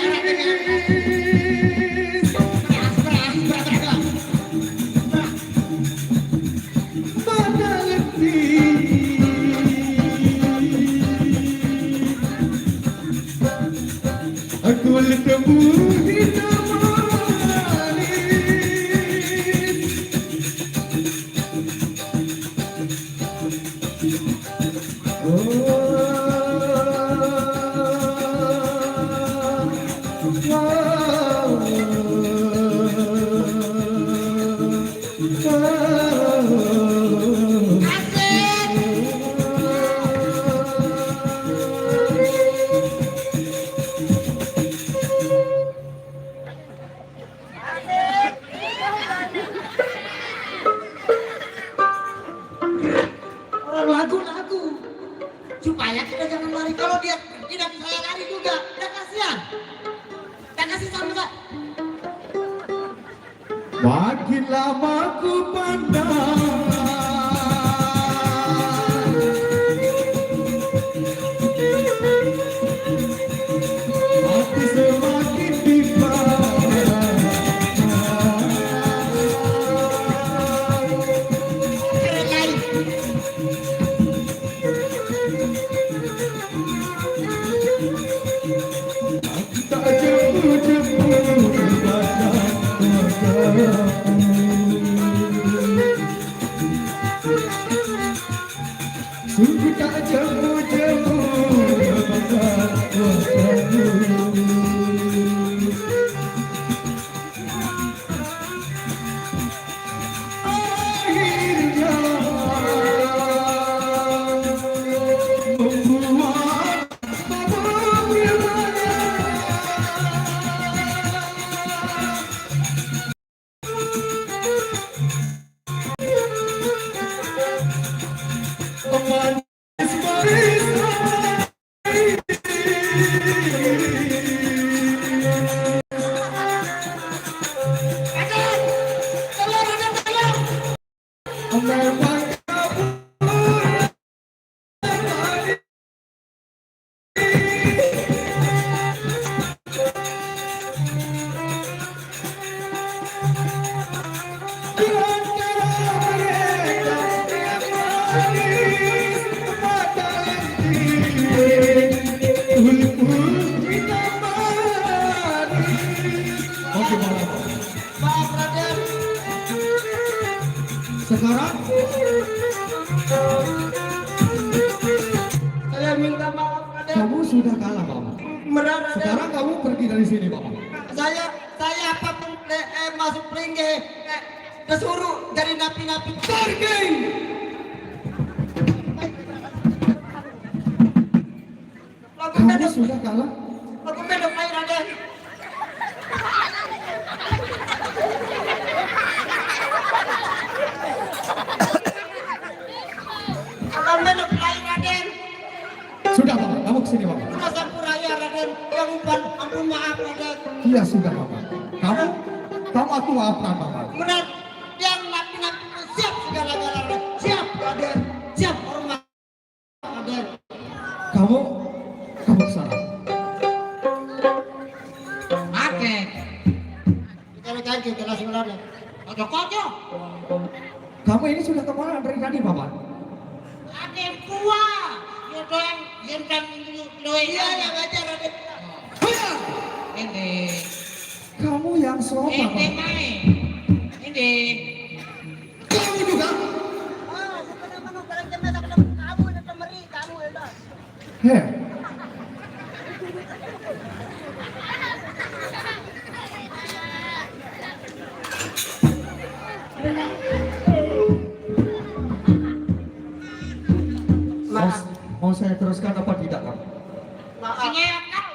Mata lendir kulitmu hitam manis. Lagu supaya kita jangan lari. Kalau dia tidak saya lari juga, dia kasihan. Tak kasih sama tak. Makin lama ku pandang hati semakin dipandang. Tak jemput-jemput sungguh tak jemput-jemput akhirnya membuat Maaf Raden. sekarang Saya minta maaf Raden. kamu sudah kalah, Mama. Merah Raden. Sekarang kamu pergi dari sini, Mama. Saya apapun masuk peringge disuruh dari napi-napi. Pergi! Lagu Kamu medok, sudah kalah. lagu medok air Raden. Lagu medok air Raden. Sudah, Mama. Kamu kesini, Mama. Sudah sampuraya Raden. Yang umpan ampun maaf Raden. Iya, sudah, Mama. Kamu aku maafkan, Mama. Benar, yang napi-napi siap segala-galanya Raden. Siap Raden. Siap hormat Raden. Kamu salah. Oke. Kita rekan kita lah sebenarnya. Kocok-kocok. Kamu ini sudah kemana dari tadi, Mama? Ada yang tua. Ya doang. Yang kan doang. Iya yang ajar Raden. Ini. Kamu yang sopan, Ini Mama. main. Ini. Kamu juga? Heh. Mau saya teruskan apa tidak, Pak? Singerak kau.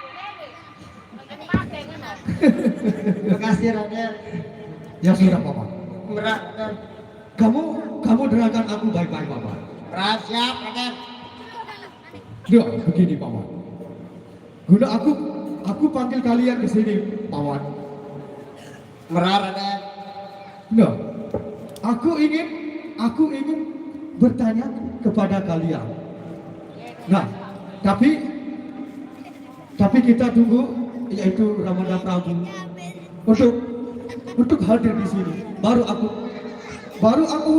Terima kasih Raden. Ya sudah, Papa. Berat Raden. Kamu dengarkan aku baik-baik, Papa. Berat siap Raden. Duh, begini, Paman. Guna aku panggil kalian ke sini, Paman. Berat Raden. Nah, aku ingin bertanya kepada kalian. Nah, tapi kita tunggu, yaitu Ramadan Prabu untuk hadir di sini. Baru aku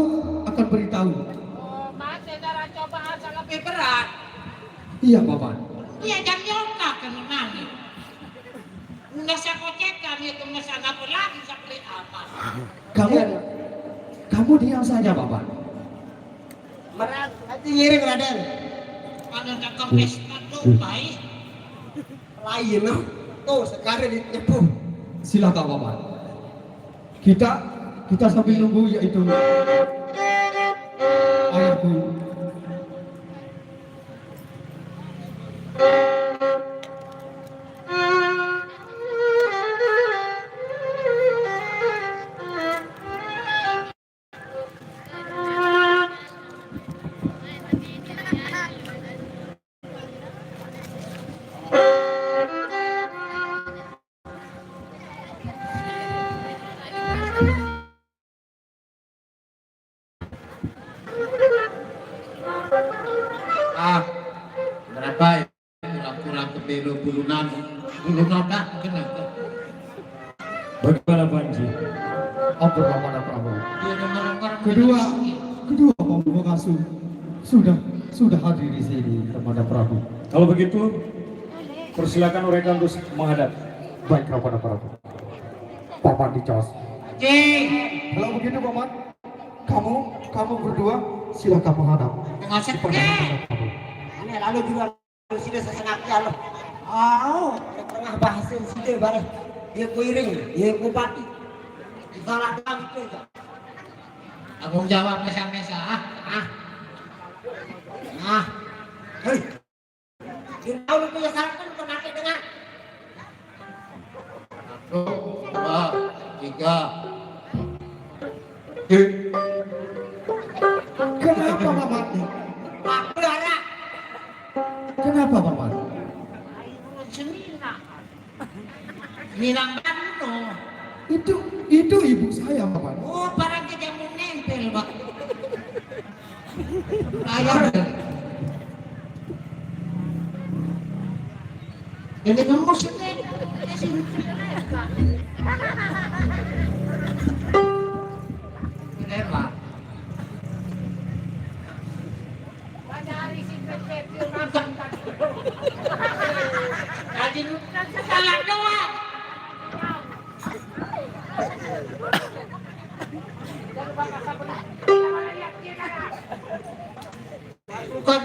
akan beritahu. Oh, mas, cara cobaan sangat lebih berat. Iya, Paman. Iya, jam yoga kan nani. Nggak saya kocekan itu nggak saya apa lagi saya beli apa. Kamu diam saja, Paman. Berat. Hati ngiring Raden. Ada kakak pesta tuh baik. Lain loh. Tuh sekarang ditipu. Silakan, Paman. Kita sambil nunggu, yaitu ayahku. berapa ya? Kurang-kurang ke bulunan dah kenapa? Bagaimana Panji? Ampun Paman Prabu. Dia orang-orang Kedua pengasuh sudah hadir di sini Paman Prabu. Kalau begitu, persilakan mereka untuk menghadap. Baik Paman Prabu. Paman dicas. Kalau begitu Paman, kamu berdua silakan menghadap. Pengasih Ini lalu juga sudah sesengatnya loh. Oh, tengah bahasa sudah bareng. Dia kuiring, dia bupati. Salah kami itu. tanggung jawab mesa-mesa. Hei. Dia tahu lu punya salah kan kena dengar. 1, 2, 3. Kenapa Paman? Aku lara. Kenapa Paman? Minang Bandung. Itu ibu saya Paman. Oh, barang kita mau nempel, Pak. Ayah. Ini kamu sini. Ini, Pak. Tadi salah doang. Bukan.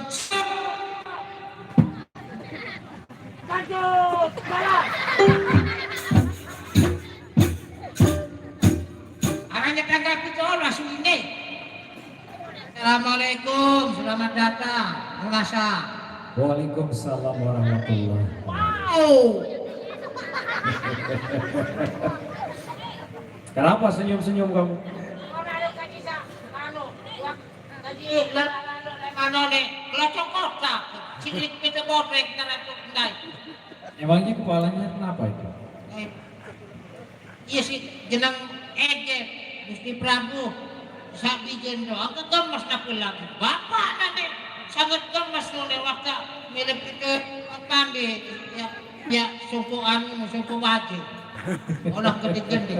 Arahnya tanggapi lah sini. Assalamualaikum, selamat datang. Merasa. Waalaikumsalam warahmatullahi wabarakatuh. Wow. Kenapa senyum-senyum kamu? Emangnya kepalanya kenapa itu? Iya sih, jenang Ege, Gusti Prabu, sabi jendo, agak gemas tapi lagi. Bapak nanti sangat gemas nune waktu milih itu pandi, ya suku anu, suku wajib. Orang gede-gede.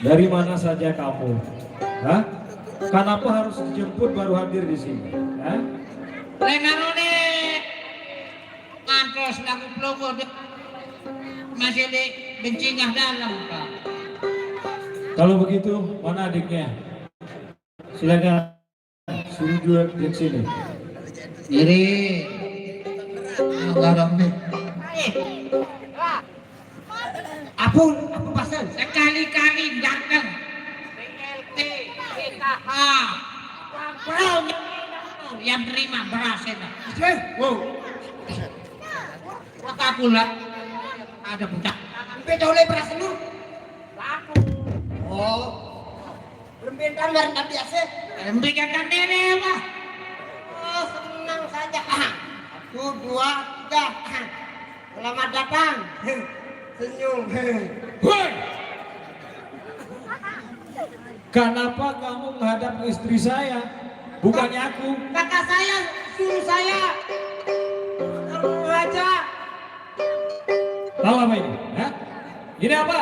Dari mana saja kamu? Hah? Kenapa harus dijemput baru hadir di sini? Hah? Lenarone ngantos lagu plogo masih di bencingah dalam, Pak. Kalau begitu, mana adiknya? Silakan suruh dua di sini. Diri. Garang nih. Apa pasal? Sekali-kali datang. BLT, PKH, yang terima beras itu. Wow. Maka pula ada budak. Beda oleh beras lu. Laku. Oh. Lembien kan nggak biasa. Lembikan diri, Pak. Oh, senang saja. 1, 2, 3. Selamat datang. Senyum. Hei! Kenapa kamu menghadap istri saya? Bukannya aku. Kakak saya suruh saya. Kamu aja. Tahu apa ini? Hah? Ini apa?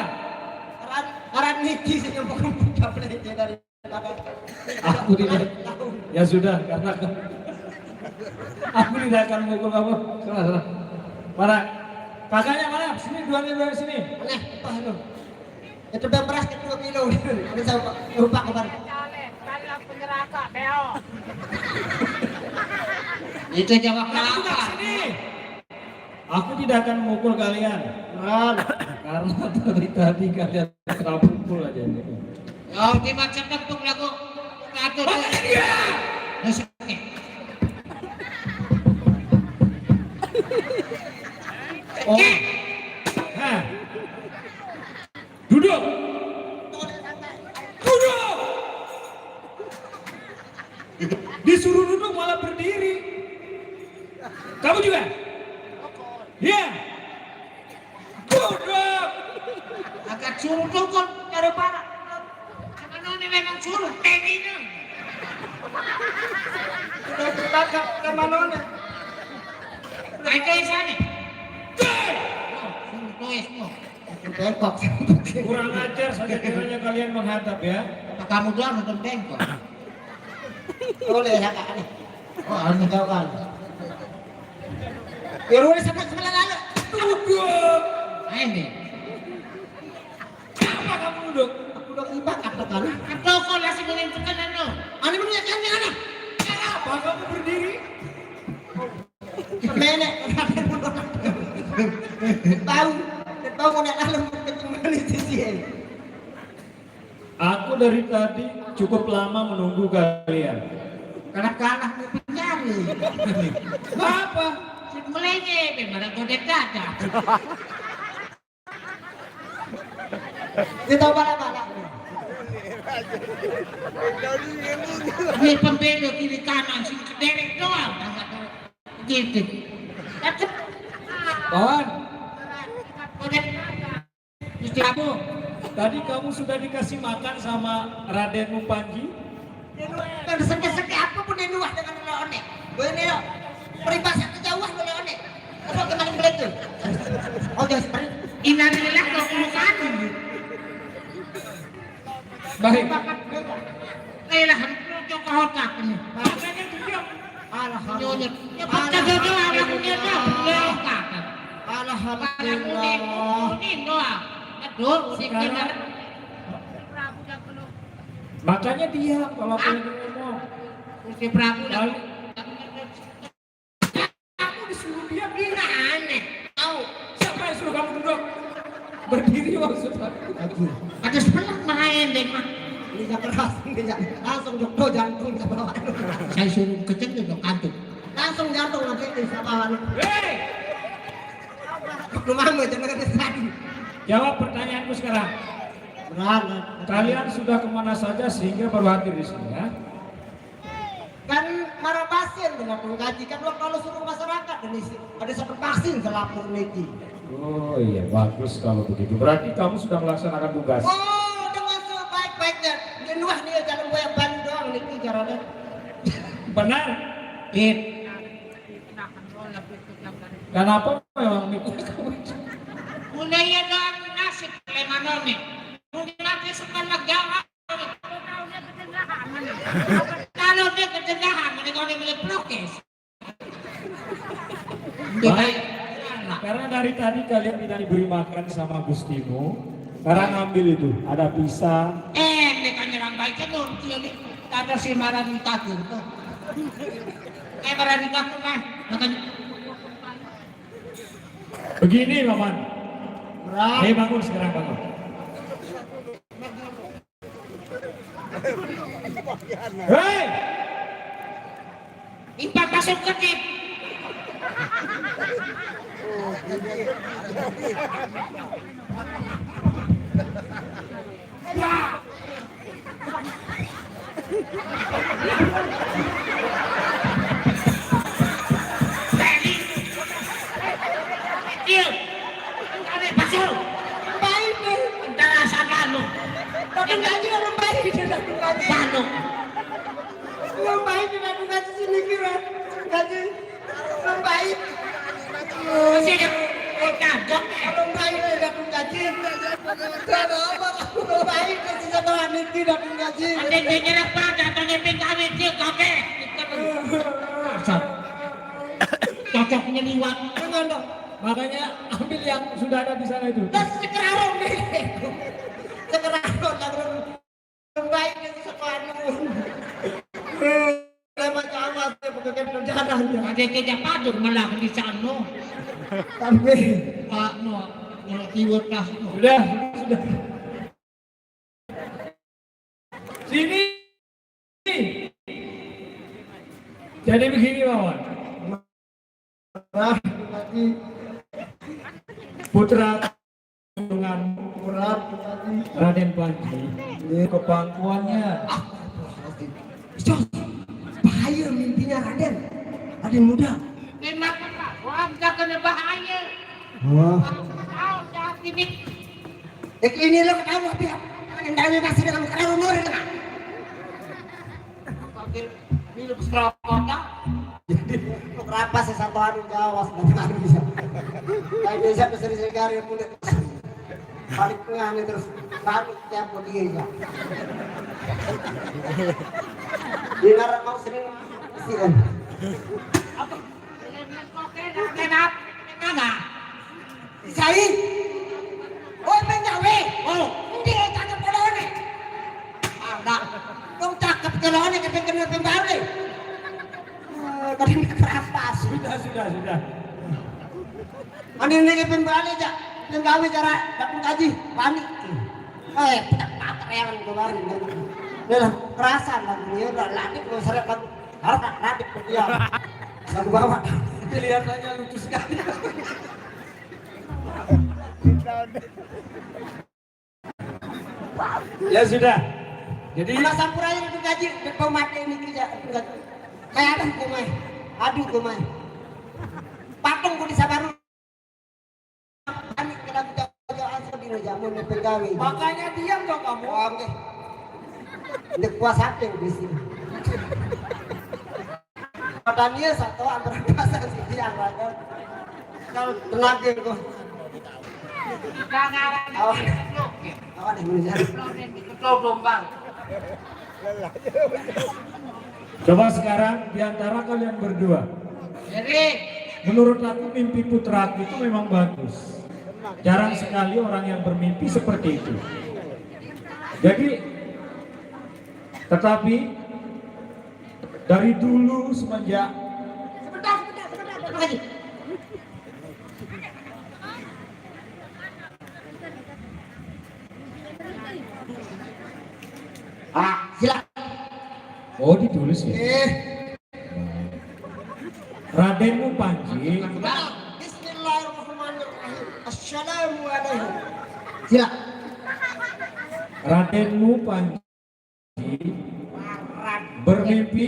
Orang Niki sih yang buka pelece dari Aku tidak. Ya sudah, karena aku tidak akan memukul kamu. Salah. Mana? Kakaknya mana? Sini, dua sini. Aneh, apa itu? Itu beras ke 2 kilo. Ada saya lupa kemarin. Itu jawab Aku apa? sini. Aku tidak akan memukul kalian. Karena dari tadi kalian terpukul aja ini. Oh, di macam bentuk lagu. Satu, dua, tiga. Oh. Hah. Duduk. Duduk. Disuruh duduk malah berdiri. Kamu juga? Iya. Duduk. Agak suruh kan dari para. Karena ini memang suruh ini. Kakak ke mana? Naik ke sana. Suruh tulis mo. Bengkok. Kurang ajar saja kiranya kalian menghadap ya. Apa kamu doang nonton bengkok? Boleh ya kak nih. Oh, harus tahu kan. Biar udah sampai sebelah lalu. Duduk. Ayo nih. Apa kamu duduk? Aku udah ibak apa kan? Atau kau nasi goreng tekanan lo? Ani punya kan yang ana. Kenapa kamu berdiri? Nenek. Tahu. Tahu mau nak lalu kembali sisi. Aku dari tadi cukup lama menunggu kalian. Karena kalah mencari. Apa? Si melenge, memang godek dada. Kita bala-bala. Ini pembelok kiri kanan, sini kederek doang. Gitu. Kawan, Godek dada. Gusti Prabu. tadi kamu sudah dikasih makan sama Raden Mupanji? Kan seke-seke apa pun yang luah dengan leone. Boleh lo. Peribahasa kejauhan boleh leone. Apa kemarin beli tu? Oh jangan seperti. Innalillah kau kulukan. Baik. Kailah hantu kau hotak ini. Makanya diam. Nyonyot. Ya baca jodoh anak punya hotak. Alhamdulillah. Ini doang. Aduh, udah kena. Makanya diam kalau aku lagi ngomong. Gusti Prabu dah. Lalu, Aku disuruh diam ini aneh. Tahu. siapa yang suruh kamu duduk? Berdiri maksudnya. Ada sebelah main deh mah. Liga keras, langsung jokto jantung ke bawah. Saya suruh kecil itu kantuk. Langsung jantung nanti di bawah. Hei, Rumah mu jangan ada tadi. jawab pertanyaanku sekarang. Berat. Kalian sudah kemana saja sehingga baru hadir di sini ya? Kan marah pasien dengan penggaji kan lo kalau suruh masyarakat dan ada satu vaksin selapor niki. Oh iya, bagus kalau begitu. Berarti kamu sudah melaksanakan tugas. Oh, dengan sebaik-baiknya. Dia luah nih jalan gue yang ban doang niki caranya. Benar? Pit. Kenapa memang mikir kamu? Mulai ya doang nasib lemanon nih. Mungkin nanti sekarang jawab. Kalau dia kecendahan, mereka udah mulai prokes. Baik. Karena dari tadi kalian tidak diberi makan sama Gustimu. Karena ngambil itu, ada pisang. Mereka nyerang baik kan nih. Ada si Marani Takur tuh. Marani Takur kan. Makanya. Begini, Paman. Hei, bangun sekarang, bangun. Hei! Ipat masuk ke tip. Iya. Ada pasal. Baik nih. Antara sama lu. Tapi gaji orang baik dia datang gaji. Panu. Lo baik dia datang gaji sini kira. Gaji. Lo baik. Masih ada kagak. Kalau baik dia datang gaji. Kalau apa? Lo baik dia sisa bahan niki datang gaji. Ada dia nyerap pada atau nyeping kawin dia kakek. Cocoknya liwat. Jangan dong. Makanya ambil yang sudah ada di sana itu. Dan sekarang nih. Sekarang orang baik dia sisa bahan Lama sama saya pakai perjalanan. Ada kerja padur malah di sana. Tapi Pak no, liwat lah. Sudah. Sini. Jadi begini, Wawan. lagi Putra dengan berat lagi. Raden Panji ke pangkuannya. Bahaya mimpinya Raden. Raden muda. Memang warga kena bahaya. Wah. Tahu jangan ini. Ini lo ketawa pihak. Yang dari masih dengan kerawan orang. Ini lu berapa Berapa sih satu hari Jawa sebentar bisa. Kayak bisa seri-seri garis mulai. Balik tengah nih terus balik tiap dia ya. Dengar mau sering sih kan. Sai. Oh penjawe. Oh, ini cakep kolone. Ada. Dong cakep kolone kepengen penjawe. Kadang kerampas. Sudah. Ani ini penjawe aja. Penjawe cara dapat gaji panik. Pedak pateran kemarin. Dalam kerasan lagi udah latih lo seret lagi. Harus latih ke dia. Lagu bawa. Kelihatannya lucu sekali. Ya sudah. Jadi Anak sampuranya itu gaji, kau mati ini kerja. Kayak ada kumai, aduh kumai. Patung ku di Sabaru. Kami kena jauh asal di jamu di pegawai. Makanya diam dong kamu. Oke. Untuk puasa yang di sini. Padahal satu antara pasang si tiang lagi. Kalau tenaga kok. Awan yang menjadi. coba sekarang di antara kalian berdua. Jadi, Menurut aku mimpi putra aku itu memang bagus. Jarang sekali orang yang bermimpi seperti itu. Jadi, tetapi dari dulu semenjak Silakan. oh ditulis ya. Radenmu Panji Bismillahirrahmanirrahim. Assalamualaikum. Silakan. Radenmu Panji bermimpi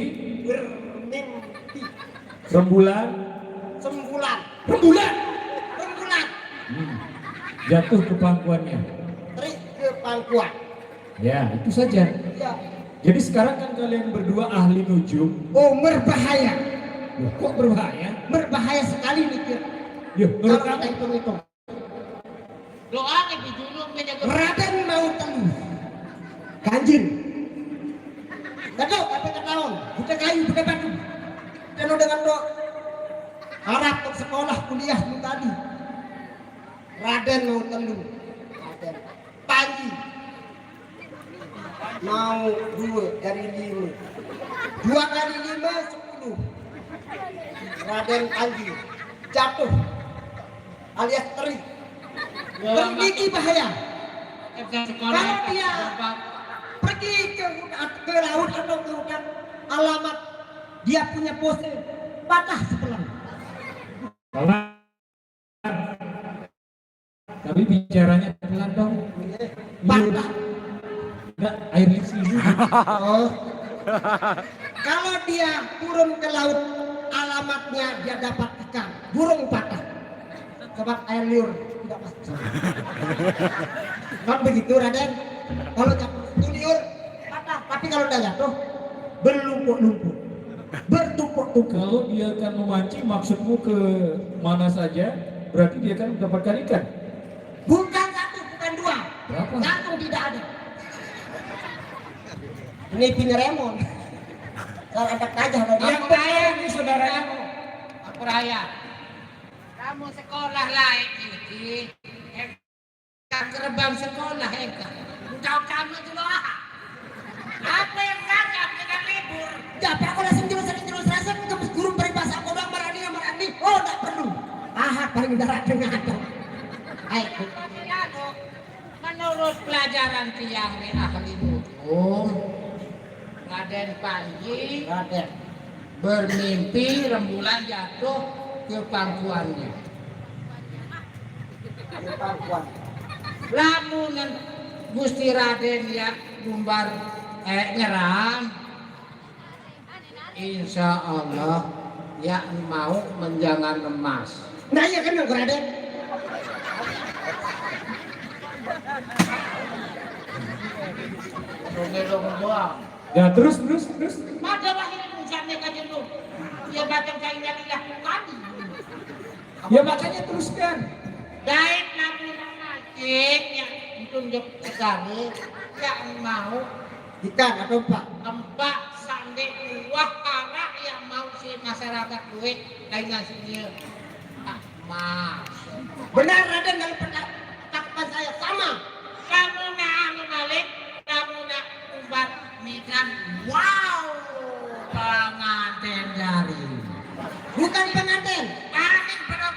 rembulan jatuh ke pangkuannya. Teri ke pangkuan. Ya, itu saja. Ya. Jadi sekarang kan kalian berdua ahli nujum. Oh, berbahaya. Loh, kok berbahaya? Berbahaya sekali mikir. Yuk, menurut Kalau kamu? kita hitung-hitung. doa ke bijulung menjaga Raden mau telu. Kanjeng. Gaduh, apa ketahuan? Bukan kayu, bukan batu. Penuh dengan doa. Harap untuk sekolah kuliah lu tadi. Raden mau telu. Raden. Panji. Mau 2 dari 5. 2 kali 5, 10. Raden Panji. Jatuh. Alias teri. Bergigi bahaya. Kalau dia pergi ke laut atau ke hutan, alamat dia punya pose patah sebelah. Pelan. Tapi bicaranya pelan dong. Patah. Enggak, air sini. Oh. Kalau dia turun ke laut, alamatnya dia dapat ikan, burung patah. Sebab air liur tidak masuk. Kan begitu Raden. Kalau jatuh liur patah, tapi kalau udah jatuh berlumpur-lumpur, bertumpuk-tumpuk. Kalau dia akan memancing, maksudmu ke mana saja, berarti dia akan mendapatkan ikan. Bukan 1, bukan 2. Berapa? 1 tidak ada. Ini punya Remon. Kalau ada gajah ada dia. Aku raya ini saudaranya. Aku raya. Kamu sekolah lah ini. Kan gerbang sekolah Eka. Kau kamu dulu apa yang kakak dengan libur? Tapi aku langsung terus rasa ke guru peribahasa aku udah marani. Oh, enggak perlu. Paling darah dengan ada. Ayo. Menurut pelajaran tiang ahli hukum, Raden Panji Raden. bermimpi rembulan jatuh ke pangkuannya. Pangkuan. Lamun Gusti Raden ya gumbar nyerang, insya Allah ya mau menjangan emas. Nah iya kan yang Raden. Dong doang. Ya terus. Pada lahir sampai kajian lu. Ya macam-macam saya yang dilakukan. Ya makanya teruskan. Baik nabi najib yang ditunjuk sekali yang mau Ikan atau pak? empat sampai dua arah yang mau si masyarakat duit lain nasinya. Ah, mas. Benar Raden dari pendapat saya sama. Kamu nak anu balik, kamu nak umbat mikan. Wow, pengantin dari. Bukan pengantin. Kami pedok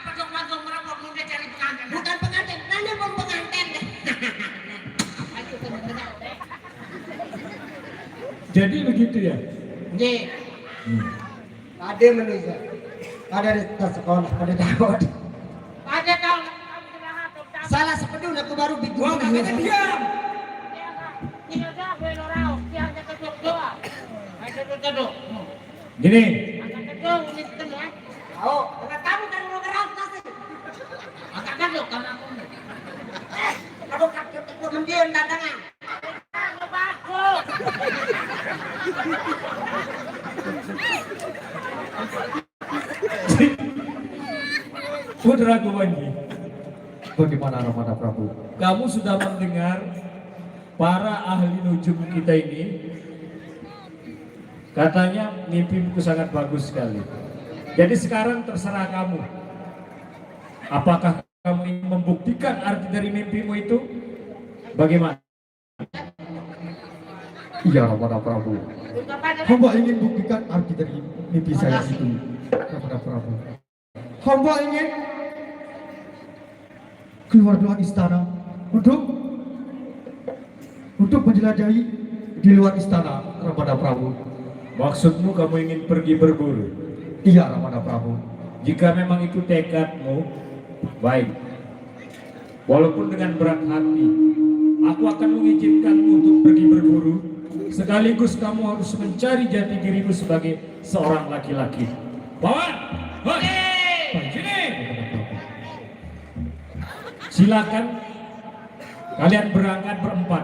merokok muda cari pengantin. Bukan pengantin. Nanti mau pengantin. Apa itu benar? Jadi begitu ya. Jadi, Pada menuju. Pada di sekolah. Pada Daud. pada tahun Salah sepedul aku baru bikin. Wah, makanya diam. Gini, Oh, karena kamu kan mau keras nasi. Kamu kakek itu mendiam datangan. Putra Kuwangi, bagaimana Ramana Prabu? Kamu sudah mendengar para ahli nujum kita ini katanya mimpimu sangat bagus sekali. Jadi sekarang terserah kamu. Apakah kamu ingin membuktikan arti dari mimpimu itu? Bagaimana? Iya Ramana Prabu. Hamba ingin buktikan arti dari mimpi saya itu. Ramana Prabu. Hamba ingin keluar dari istana untuk menjelajahi di luar istana Ramana Prabu. Maksudmu kamu ingin pergi berburu? Iya Ramana Prabu. Jika memang itu tekadmu, baik. Walaupun dengan berat hati, aku akan mengizinkanmu untuk pergi berburu. Sekaligus kamu harus mencari jati dirimu sebagai seorang laki-laki. Bawan, sini. Silakan kalian berangkat berempat.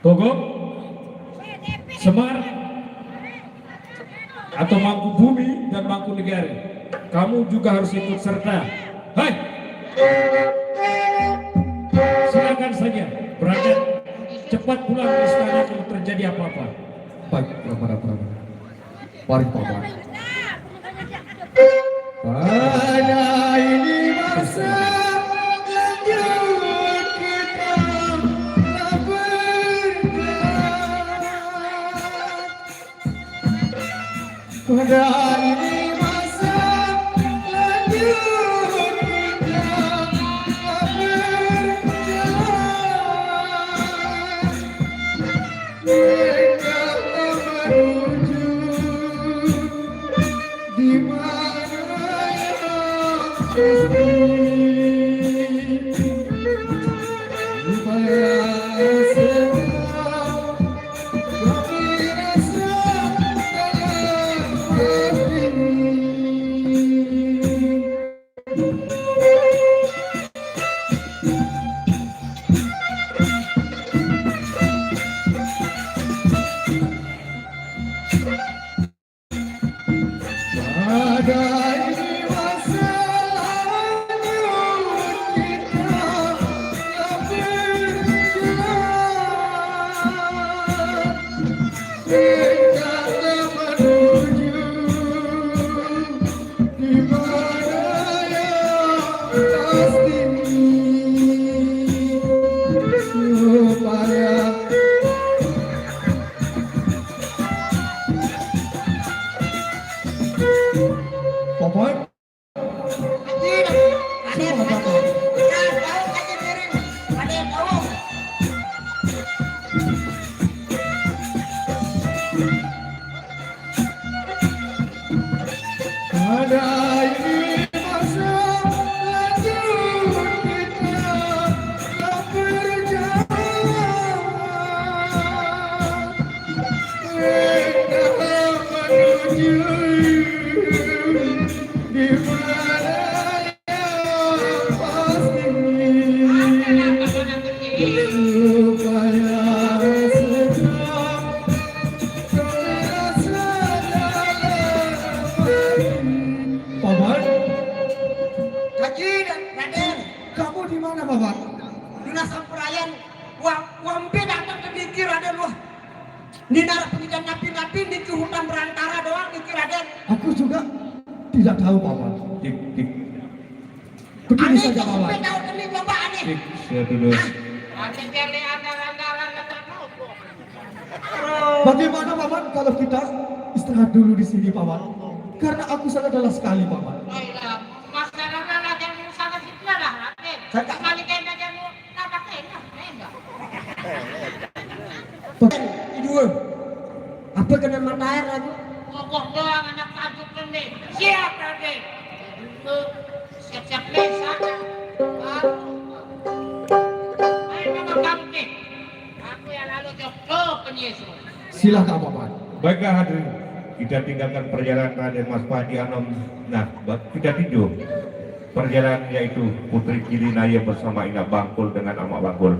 Togok, Semar, atau Mangku Bumi dan Mangku Negara. Kamu juga harus ikut serta. Hai, silakan saja berangkat. Cepat pulang ke istana kalau terjadi apa-apa. Baik, Prabu. Mari Paman. Pada ini masa lanjut kita bergerak. Pada ini masa lanjut kita Bagaimana Paman? Dina sampurayan wampi datang ke diki Raden wah. Dina pengijan napi-napi di hutan berantara doang diki Raden. Aku juga tidak tahu Paman. Tik tik Begini Ani saja kau Paman. tahu ini coba ani. tik saya dulu. Ada tele andalan-andalan kata nopo. Bagaimana Paman kalau kita istirahat dulu di sini Paman? Karena aku sangat lelah sekali Paman. Baiklah, masalahnya ada yang sangat situ lah, Raden. Kembali ke aja mau napa kena, enggak. Idul. Apa kena mata air lagi? Mogok doang anak kaget ini. Siap, Raden. Siap-siap lesa. Ayo memang kamu nih. Aku yang lalu jauh penyesu. Silakan Paman. Baiklah hadirin, kita tinggalkan perjalanan Raden Mas Padi Anom. Nah, kita tidur. Perjalanan yaitu Putri Cilinaya bersama Ina Bangkul dengan Amak Bangkul.